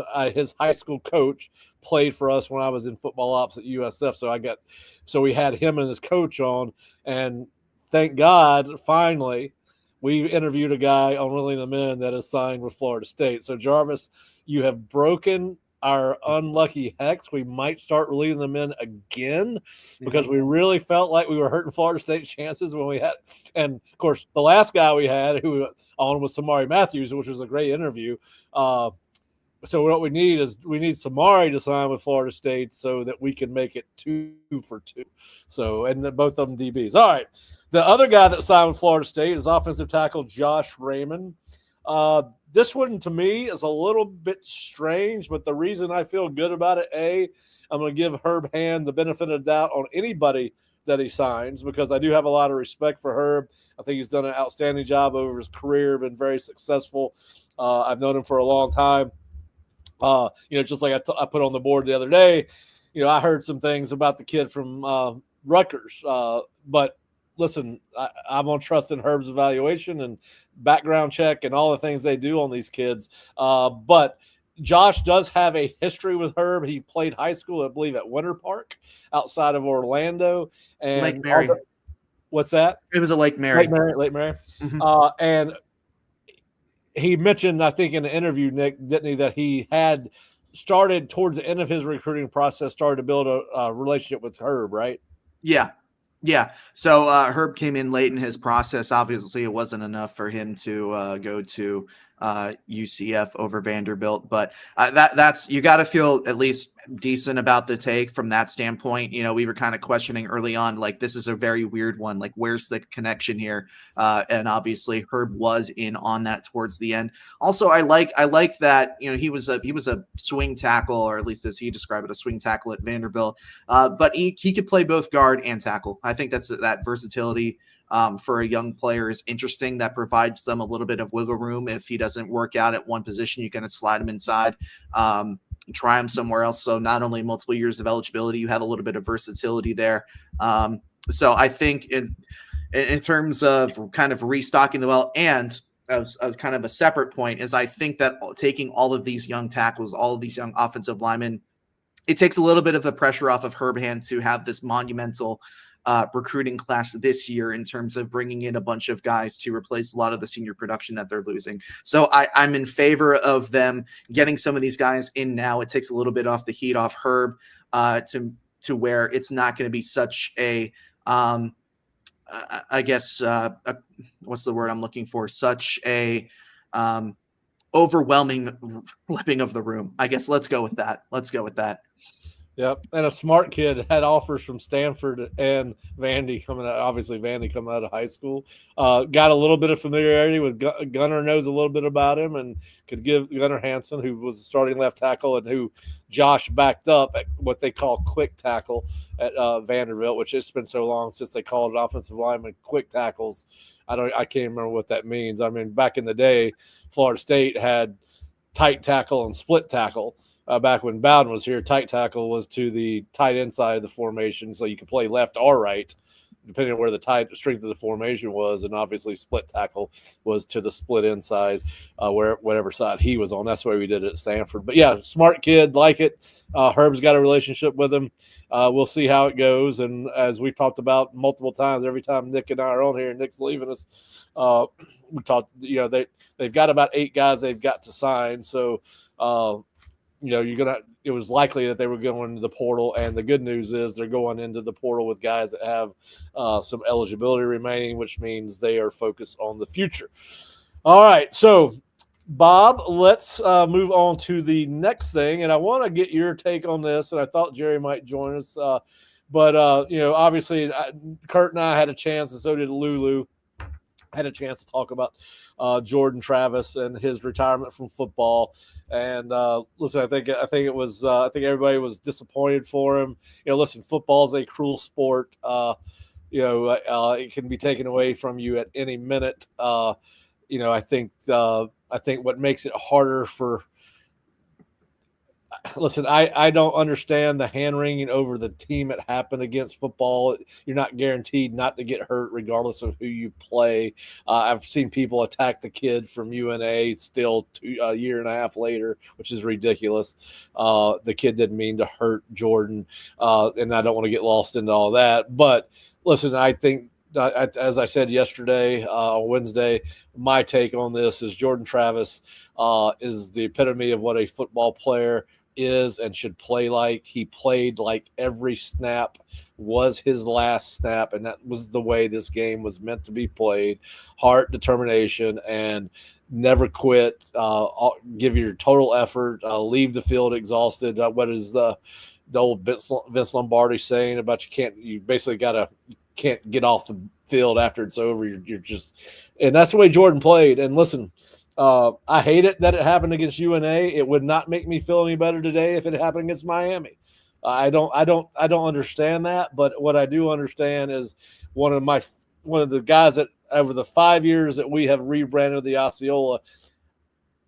high school coach played for us when I was in football ops at USF. So we had him and his coach on, and thank God, finally, we interviewed a guy on Reeling Them In that is signed with Florida State. So Jarvis, you have broken our unlucky hex. We might start reeling them in again because we really felt like we were hurting Florida State's chances when we had. And of course, the last guy we had who on was Samari Matthews, which was a great interview. So what we need Samari to sign with Florida State so that we can make it 2 for 2. So, and both of them DBs. All right. The other guy that signed with Florida State is offensive tackle Josh Raymond. This one to me is a little bit strange, but the reason I feel good about it, I'm going to give Herb Hand the benefit of the doubt on anybody that he signs, because I do have a lot of respect for Herb. I think he's done an outstanding job over his career, been very successful. I've known him for a long time. Just like I put on the board the other day, I heard some things about the kid from Rutgers, but listen, I'm going to trust in Herb's evaluation and background check and all the things they do on these kids. But Josh does have a history with Herb. He played high school, I believe, at Winter Park outside of Orlando. And Lake Mary. What's that? It was a Lake Mary. Lake Mary. Mm-hmm. And he mentioned, I think in the interview, Nick, didn't he, that he had started towards the end of his recruiting process, started to build a relationship with Herb, right? Yeah. Yeah. So Herb came in late in his process. Obviously, it wasn't enough for him to go to UCF over Vanderbilt. But that's you got to feel at least decent about the take from that standpoint. We were kind of questioning early on, like, this is a very weird one. Like, where's the connection here? And obviously Herb was in on that towards the end. Also, I like that, he was a swing tackle, or at least as he described it, a swing tackle at Vanderbilt. But he could play both guard and tackle. I think that versatility for a young player is interesting. That provides them a little bit of wiggle room. If he doesn't work out at one position, you kind of slide him inside, try him somewhere else. So not only multiple years of eligibility, you have a little bit of versatility there. So I think in terms of kind of restocking the well, and as kind of a separate point, is I think that taking all of these young tackles, all of these young offensive linemen, it takes a little bit of the pressure off of Herb Hand to have this monumental recruiting class this year in terms of bringing in a bunch of guys to replace a lot of the senior production that they're losing. So I'm in favor of them getting some of these guys in now. It takes a little bit off the heat off Herb to where it's not going to be such a I guess what's the word I'm looking for? Such a overwhelming flipping of the room. I guess let's go with that. Yep, and a smart kid had offers from Stanford and Vandy coming out. Obviously, Vandy coming out of high school. Got a little bit of familiarity with Gunnar, knows a little bit about him, and could give Gunnar Hansen, who was the starting left tackle and who Josh backed up at what they call quick tackle at Vanderbilt, which it's been so long since they called it offensive lineman quick tackles. I can't remember what that means. I mean, back in the day, Florida State had tight tackle and split tackle. Back when Bowden was here, tight tackle was to the tight end side of the formation, so you could play left or right, depending on where the strength of the formation was, and obviously split tackle was to the split inside, whatever side he was on. That's the way we did it at Stanford. But yeah, smart kid, like it. Herb's got a relationship with him. We'll see how it goes. And as we've talked about multiple times, every time Nick and I are on here, and Nick's leaving us, we talked. They've got about 8 guys they've got to sign. So. It was likely that they were going into the portal, and the good news is they're going into the portal with guys that have some eligibility remaining, which means they are focused on the future. All right, so Bob, let's move on to the next thing, and I want to get your take on this, and I thought Jerry might join us, but obviously Kurt and I had a chance, and so did Lulu. Had a chance to talk about Jordan Travis and his retirement from football. And listen, I think everybody was disappointed for him. Listen, football is a cruel sport. It can be taken away from you at any minute. I think what makes it harder for. Listen, I don't understand the hand-wringing over the team it happened against football. You're not guaranteed not to get hurt regardless of who you play. I've seen people attack the kid from UNA still a year and a half later, which is ridiculous. The kid didn't mean to hurt Jordan, and I don't want to get lost into all that. But listen, I think, as I said yesterday, on Wednesday, my take on this is Jordan Travis is the epitome of what a football player is and should play like. He played like every snap was his last snap, and that was the way this game was meant to be played. Heart, determination, and never quit. Give your total effort. Leave the field exhausted. What is the old Vince Lombardi saying about you basically can't get off the field after it's over. You're just, and that's the way Jordan played. And listen, I hate it that it happened against UNA. It would not make me feel any better today if it happened against Miami. I don't understand that, but what I do understand is one of the guys that over the 5 years that we have rebranded the Osceola,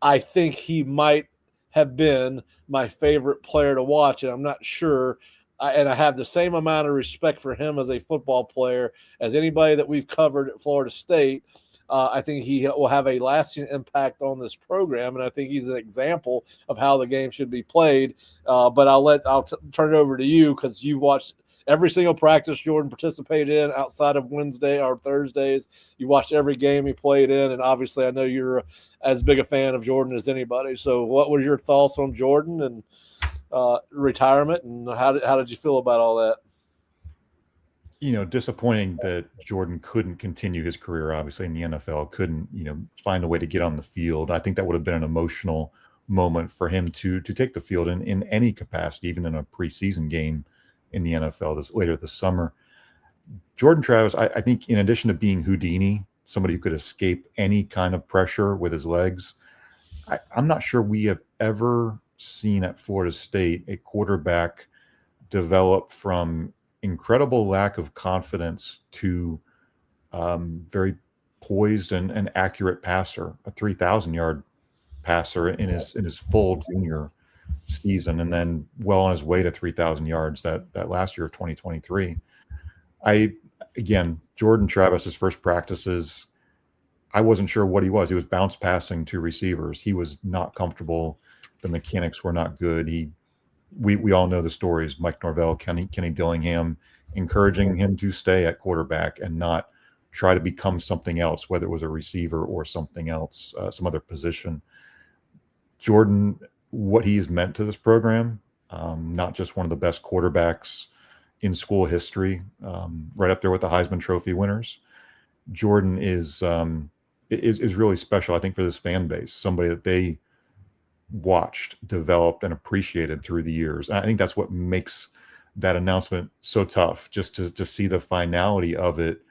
I think he might have been my favorite player to watch, and I'm not sure. And I have the same amount of respect for him as a football player as anybody that we've covered at Florida State. I think he will have a lasting impact on this program, and I think he's an example of how the game should be played. But I'll turn it over to you because you've watched every single practice Jordan participated in outside of Wednesday or Thursdays. You watched every game he played in, and obviously I know you're as big a fan of Jordan as anybody. So what were your thoughts on Jordan and retirement, and how did you feel about all that? disappointing that Jordan couldn't continue his career, obviously, in the NFL, couldn't, find a way to get on the field. I think that would have been an emotional moment for him to take the field in any capacity, even in a preseason game in the NFL later this summer. Jordan Travis, I think, in addition to being Houdini, somebody who could escape any kind of pressure with his legs, I'm not sure we have ever seen at Florida State a quarterback develop from incredible lack of confidence to very poised and accurate passer, a 3,000-yard passer in his full junior season, and then well on his way to 3,000 yards that last year of 2023. Jordan Travis's first practices, I wasn't sure what he was. He was bounce passing to receivers. He was not comfortable. The mechanics were not good. We all know the stories. Mike Norvell, Kenny Dillingham, encouraging him to stay at quarterback and not try to become something else, whether it was a receiver or something else, some other position. Jordan, what he has meant to this program, not just one of the best quarterbacks in school history, right up there with the Heisman Trophy winners. Jordan is really special, I think, for this fan base, somebody that they watched, developed, and appreciated through the years. And I think that's what makes that announcement so tough, just to see the finality of it.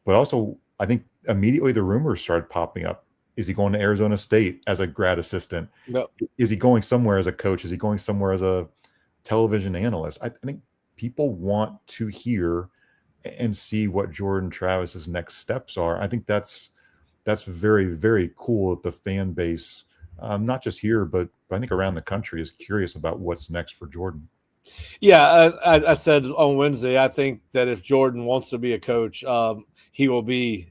But also, I think immediately the rumors started popping up. Is he going to Arizona State as a grad assistant? No. Is he going somewhere as a coach? Is he going somewhere as a television analyst? I think people want to hear and see what Jordan Travis's next steps are. I think that's very, very cool that the fan base, not just here, but I think around the country, is curious about what's next for Jordan. Yeah, I said on Wednesday, I think that if Jordan wants to be a coach, he will be.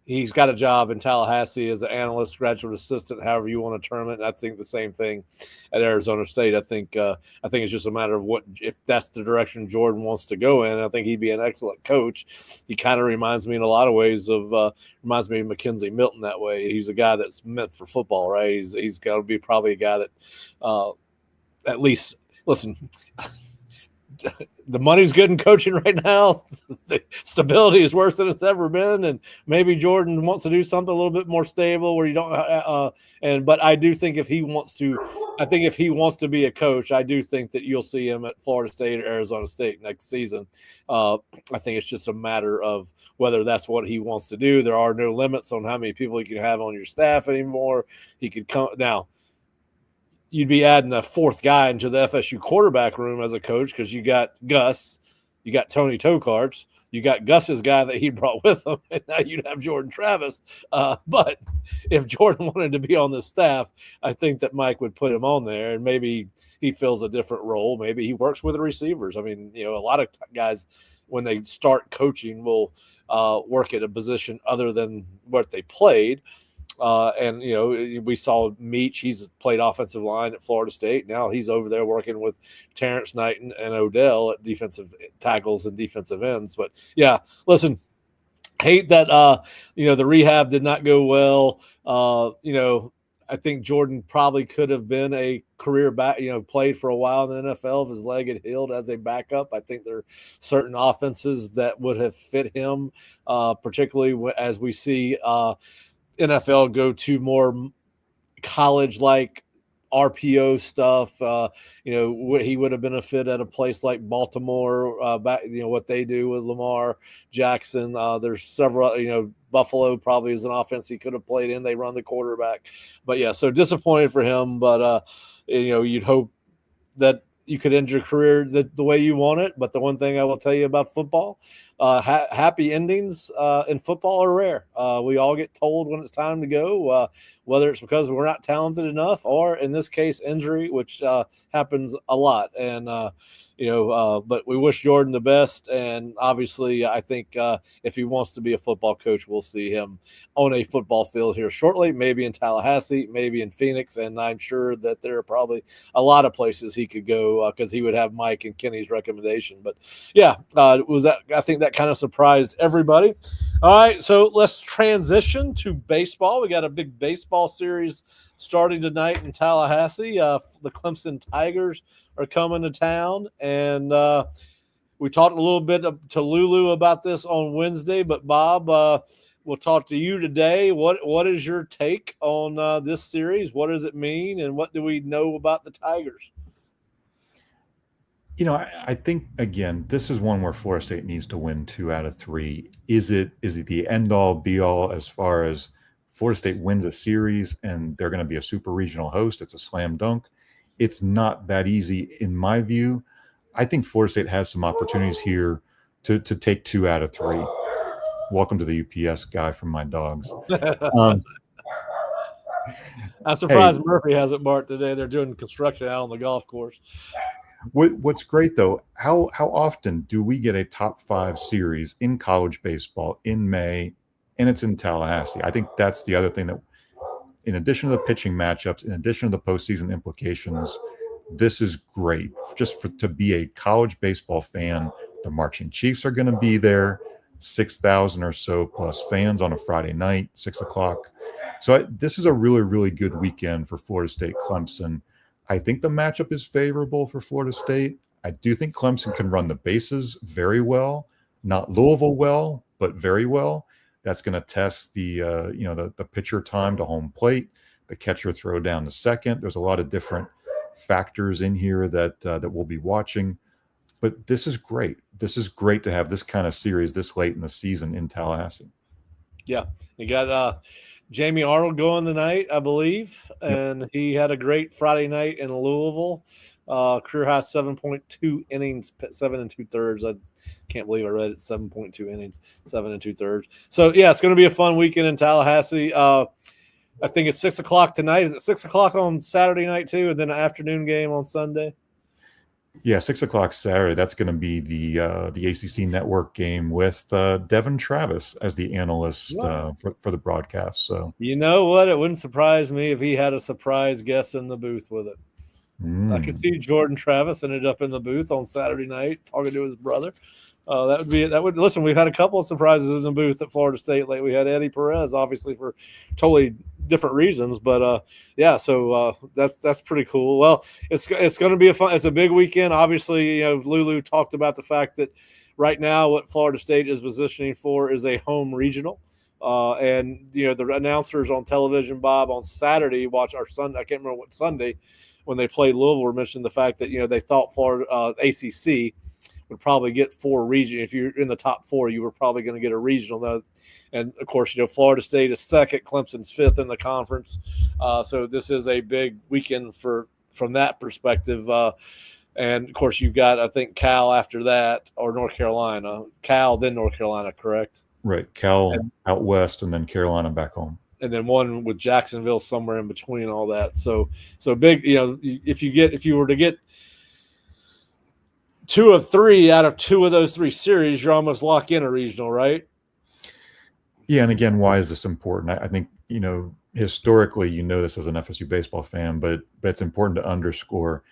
He's got a job in Tallahassee as an analyst, graduate assistant, however you want to term it. And I think the same thing at Arizona State. I think it's just a matter of if that's the direction Jordan wants to go in. I think he'd be an excellent coach. He kind of reminds me in a lot of ways of Mackenzie Milton that way. He's a guy that's meant for football, right? He's got to be probably a guy that at least listen. The money's good in coaching right now. The stability is worse than it's ever been, and maybe Jordan wants to do something a little bit more stable where you don't. But I do think if he wants to be a coach, I do think that you'll see him at Florida State or Arizona State next season. I think it's just a matter of whether that's what he wants to do. There are no limits on how many people you can have on your staff anymore. He could come now. You'd be adding a fourth guy into the FSU quarterback room as a coach because you got Gus, you got Tony Tokarts, you got Gus's guy that he brought with him, and now you'd have Jordan Travis. But if Jordan wanted to be on the staff, I think that Mike would put him on there, and maybe he fills a different role. Maybe he works with the receivers. I mean, a lot of guys when they start coaching will work at a position other than what they played. And we saw Meach. He's played offensive line at Florida State. Now he's over there working with Terrence Knight and Odell at defensive tackles and defensive ends. But yeah, listen, hate that the rehab did not go well. I think Jordan probably could have been a career back. Played for a while in the NFL if his leg had healed as a backup. I think there are certain offenses that would have fit him, particularly as we see. NFL go to more college-like RPO stuff. He would have been a fit at a place like Baltimore. What they do with Lamar Jackson. There's several. Buffalo probably is an offense he could have played in. They run the quarterback, but yeah. So disappointed for him. But you'd hope that you could end your career the way you want it. But the one thing I will tell you about football, happy endings in football are rare. We all get told when it's time to go, whether it's because we're not talented enough or, in this case, injury, which happens a lot. And, but we wish Jordan the best. And obviously, I think if he wants to be a football coach, we'll see him on a football field here shortly, maybe in Tallahassee, maybe in Phoenix. And I'm sure that there are probably a lot of places he could go because he would have Mike and Kenny's recommendation. But yeah, I think that kind of surprised everybody. All right, so let's transition to baseball. We got a big baseball series starting tonight in Tallahassee. The Clemson Tigers are coming to town, and we talked a little bit to Lulu about this on Wednesday, but Bob, we'll talk to you today. What is your take on this series? What does it mean, and what do we know about the Tigers? I think, again, this is one where Florida State needs to win 2 out of 3. Is it the end-all, be-all as far as Florida State wins a series and they're going to be a super regional host? It's a slam dunk. It's not that easy in my view. I think Florida State has some opportunities here to take 2 out of 3. Welcome to the UPS guy from my dogs. I'm surprised Murphy hasn't barked today. They're doing construction out on the golf course. What's great, though, how often do we get a top 5 series in college baseball in May, and it's in Tallahassee? I think that's the other thing that, in addition to the pitching matchups, in addition to the postseason implications, this is great just to be a college baseball fan. The Marching Chiefs are going to be there, 6,000 or so plus fans on a Friday night, 6 o'clock. So this is a really, really good weekend for Florida State Clemson. I think the matchup is favorable for Florida State. I do think Clemson can run the bases very well, not Louisville well, but very well. That's going to test the pitcher time to home plate, the catcher throw down to second. There's a lot of different factors in here that we'll be watching. But this is great. This is great to have this kind of series this late in the season in Tallahassee. Yeah, you got Jamie Arnold going tonight, I believe, and he had a great Friday night in Louisville. Career high 7.2 innings, 7 2/3. I can't believe I read it. 7.2 innings, 7 2/3. So yeah, it's going to be a fun weekend in Tallahassee. I think it's 6 o'clock tonight. Is it 6 o'clock on Saturday night too, and then an afternoon game on Sunday? Yeah, 6 o'clock Saturday. That's going to be the ACC Network game with Devin Travis as the analyst for the broadcast. So you know what? It wouldn't surprise me if he had a surprise guest in the booth with it. I could see Jordan Travis ended up in the booth on Saturday night talking to his brother. Listen, we've had a couple of surprises in the booth at Florida State lately. We had Eddie Perez, obviously for totally different reasons, but that's pretty cool. Well, it's going to be it's a big weekend. Obviously, Lulu talked about the fact that right now what Florida State is positioning for is a home regional. And the announcers on television, Bob, on Saturday, Sunday, I can't remember what Sunday, when they played Louisville, mentioned the fact that they thought Florida ACC would probably get 4 region. If you're in the top 4, you were probably going to get a regional. And of course, Florida State is 2nd, Clemson's 5th in the conference. So this is a big weekend from that perspective. And of course, you've got, I think, Cal after that, or North Carolina. Cal, then North Carolina, correct? Right. Cal out west, and then Carolina back home. And then one with Jacksonville somewhere in between all that. So big, if you were to get 2 of 3 out of 2 of those 3 series, you're almost locked in a regional, right? Yeah, and again, why is this important? I think, historically, this as an FSU baseball fan, but it's important to underscore.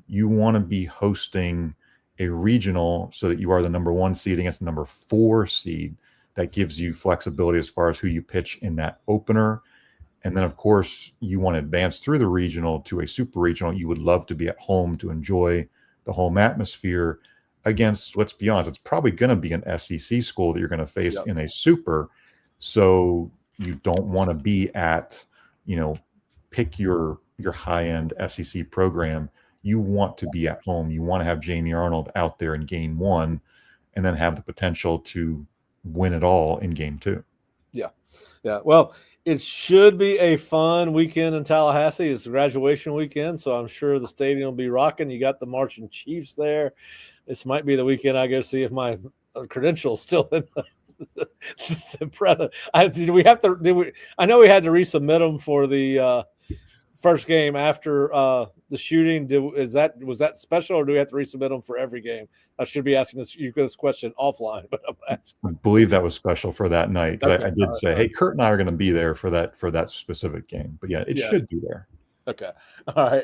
You want to be hosting a regional so that you are the number 1 seed against the number 4 seed. That gives you flexibility as far as who you pitch in that opener. And then, of course, you want to advance through the regional to a super regional. You would love to be at home to enjoy the home atmosphere against, let's be honest, it's probably going to be an SEC school that you're going to face in a super. So you don't want to be at, pick your high-end SEC program. You want to be at home. You want to have Jamie Arnold out there in game 1 and then have the potential to win it all in game 2. Yeah. Well, it should be a fun weekend in Tallahassee. It's graduation weekend, so I'm sure the stadium will be rocking. You got the Marching Chiefs there. This might be the weekend I go see if my credentials still in the I know we had to resubmit them for the first game after the shooting. Was that special, or do we have to resubmit them for every game? I should be asking this question offline, but I'm asking. I believe that was special for that night. Okay. I did say, hey, Kurt and I are going to be there for that specific game. But yeah, it should be there. Okay. All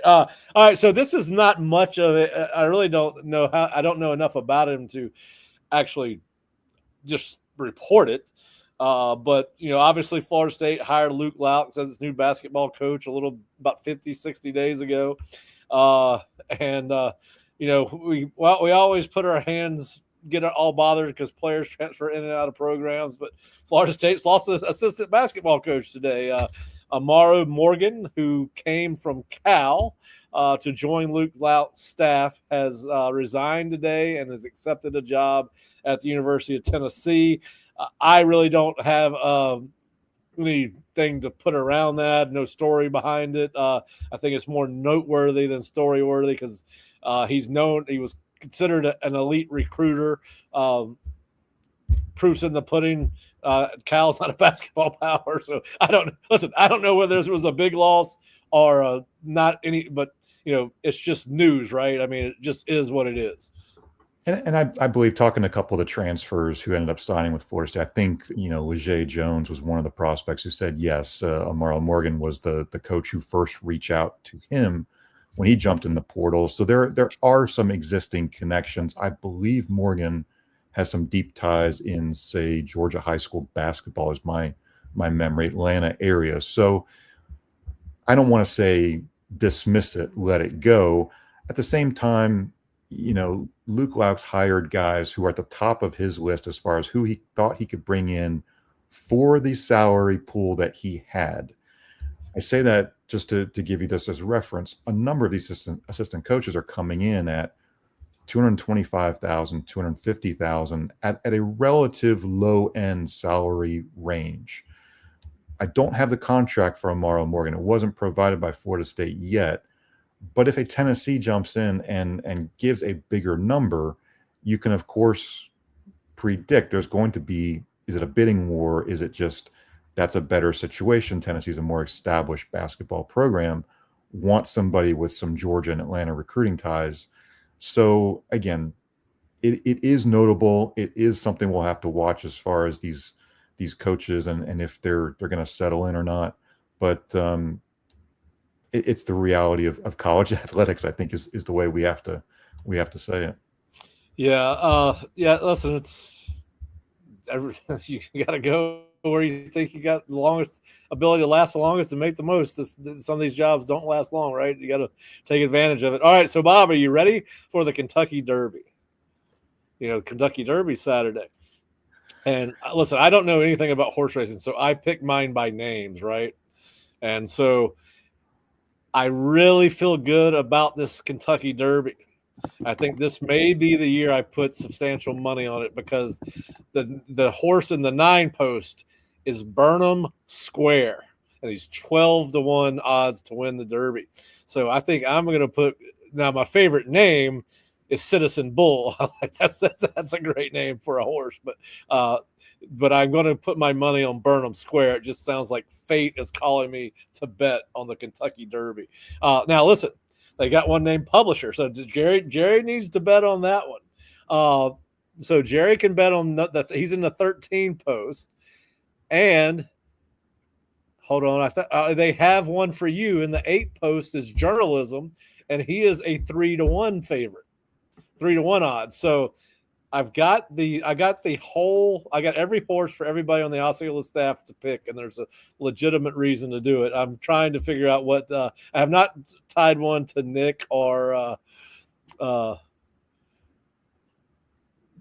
right. So this is not much of it. I really don't know I don't know enough about him to actually just report it. But, obviously Florida State hired Luke Laux as its new basketball coach about 50, 60 days ago. And we always put our hands get all bothered because players transfer in and out of programs. But Florida State's lost an assistant basketball coach today, Amaro Morgan, who came from Cal to join Luke Lout's staff, has resigned today and has accepted a job at the University of Tennessee. I really don't have anything to put around that. No story behind it. I think it's more noteworthy than story-worthy because he was considered an elite recruiter. Proofs in the pudding. Cal's not a basketball power, so I don't know whether this was a big loss or not any, but it's just news, right? I mean, it just is what it is. And I believe, talking to a couple of the transfers who ended up signing with Florida State, I think Leger Jones was one of the prospects who said yes. Amaro Morgan was the coach who first reached out to him when he jumped in the portal. So there are some existing connections. I believe Morgan has some deep ties in, say, Georgia high school basketball, is my memory, Atlanta area. So I don't want to say dismiss it, let it go. At the same time, Luke Laux hired guys who are at the top of his list as far as who he thought he could bring in for the salary pool that he had. I say that just to give you this as a reference. A number of these assistant coaches are coming in at $225,000, $250,000 at a relative low end salary range. I don't have the contract for Amaro Morgan. It wasn't provided by Florida State yet. But if a Tennessee jumps in and gives a bigger number, you can, of course, predict there's going to be, is it a bidding war? Is it just that's a better situation? Tennessee's a more established basketball program, wants somebody with some Georgia and Atlanta recruiting ties. So, again, it is notable. It is something we'll have to watch as far as these coaches and if they're going to settle in or not. But it's the reality of college athletics, I think, is the way we have to say it. Yeah. Listen, it's you got to go where you think you got the longest ability to last the longest and make the most. Some of these jobs don't last long, right? You got to take advantage of it. All right. So, Bob, are you ready for the Kentucky Derby? Kentucky Derby Saturday. And listen, I don't know anything about horse racing, so I pick mine by names, right? And so I really feel good about this Kentucky Derby. I think this may be the year I put substantial money on it because the horse in the 9 post is Burnham Square, and he's 12-1 odds to win the Derby. So I think I'm going to put – now my favorite name is Citizen Bull. That's a great name for a horse, but I'm going to put my money on Burnham Square. It just sounds like fate is calling me to bet on the Kentucky Derby. Now, listen, they got one named Publisher, so Jerry needs to bet on that one. So Jerry can bet on that. He's in the 13 post, and hold on, they have one for you in the 8 post is Journalism, and he is a 3-1 favorite, 3-1 odds. So I got every horse for everybody on the Osceola staff to pick, and there's a legitimate reason to do it. I'm trying to figure out what I have not tied one to Nick or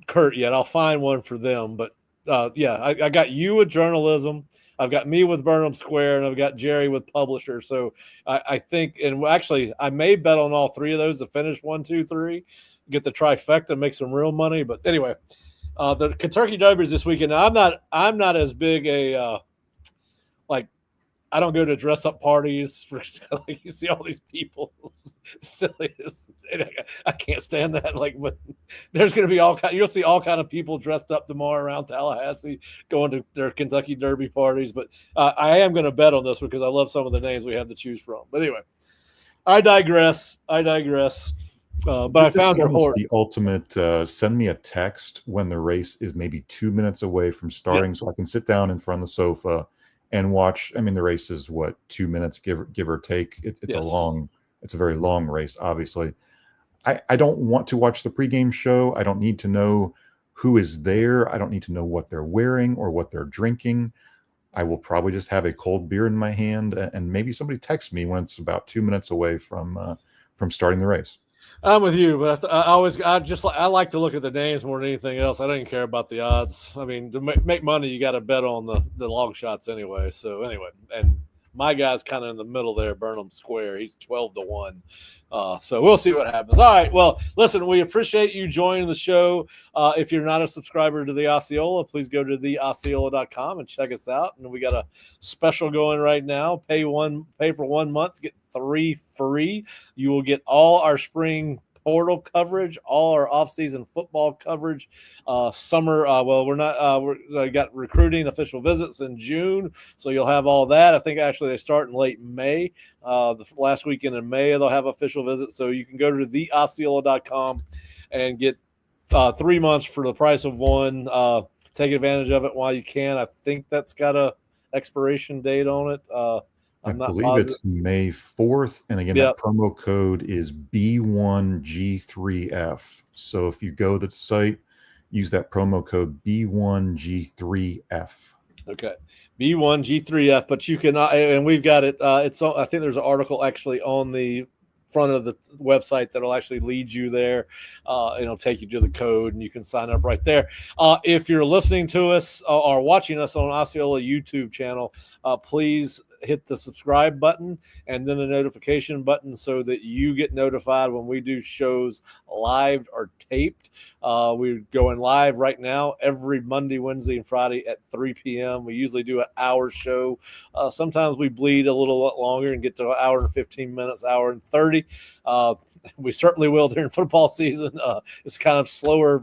Kurt yet. I'll find one for them, but I got you with Journalism. I've got me with Burnham Square, and I've got Jerry with Publisher. So I think, and actually, I may bet on all 3 of those to finish 1, 2, 3. Get the trifecta, make some real money. But anyway, the Kentucky Derby this weekend. Now, I'm not as big a I don't go to dress up parties for like you see all these people. Silliness. I can't stand that. But there's going to be you'll see all kind of people dressed up tomorrow around Tallahassee going to their Kentucky Derby parties. But I am going to bet on this because I love some of the names we have to choose from. But anyway, I digress. But I found your horse. The ultimate. Send me a text when the race is maybe 2 minutes away from starting, so I can sit down in front of the sofa and watch. I mean, the race is 2 minutes, give or take. It's a very long race. Obviously, I don't want to watch the pregame show. I don't need to know who is there. I don't need to know what they're wearing or what they're drinking. I will probably just have a cold beer in my hand, and maybe somebody texts me when it's about 2 minutes away from starting the race. I'm with you, but I like to look at the names more than anything else. I don't even care about the odds. I mean, to make money, you got to bet on the long shots anyway. So anyway, and my guy's kind of in the middle there, Burnham Square. He's 12-1. So we'll see what happens. All right. Well, listen, we appreciate you joining the show. If you're not a subscriber to the Osceola, please go to theosceola.com and check us out. And we got a special going right now. Pay for 1 month, get 3 free. You will get all our spring portal coverage, all our off-season football coverage, summer. We got recruiting official visits in June, so you'll have all that. I think actually they start in late May. The last weekend in May they'll have official visits, so you can go to theosceola.com and get 3 months for the price of one. Take advantage of it while you can. I think that's got a expiration date on it. I believe it's May 4th. And again, that promo code is B1G3F. So if you go to the site, use that promo code B1G3F. Okay. B1G3F, but you can, and we've got it. I think there's an article actually on the front of the website that'll actually lead you there. It'll take you to the code and you can sign up right there. If you're listening to us or watching us on Osceola YouTube channel, please hit the subscribe button and then the notification button so that you get notified when we do shows live or taped. We're going live right now every Monday, Wednesday, and Friday at 3 p.m. We usually do an hour show. Sometimes we bleed a little longer and get to an hour and 15 minutes, hour and 30. We certainly will during football season. It's kind of slower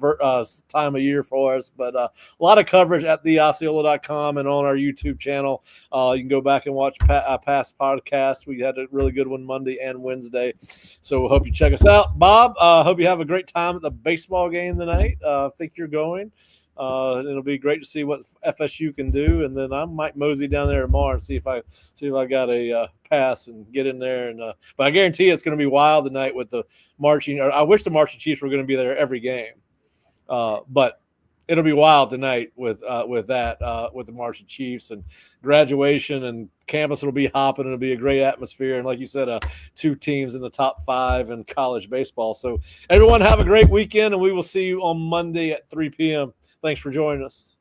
time of year for us, but a lot of coverage at theosceola.com and on our YouTube channel. You can go back and watch past podcasts. We had a really good one Monday and Wednesday, so we hope you check us out. Bob, hope you have a great time at the baseball game tonight. I think you're going. It'll be great to see what FSU can do, and then I might mosey down there tomorrow and see if I got a pass and get in there. And but I guarantee it's going to be wild tonight with the marching. Or I wish the marching Chiefs were going to be there every game, but it'll be wild tonight with the marching Chiefs and graduation and campus will be hopping. It'll be a great atmosphere, and like you said, 2 teams in the top 5 in college baseball. So everyone have a great weekend, and we will see you on Monday at 3 p.m. Thanks for joining us.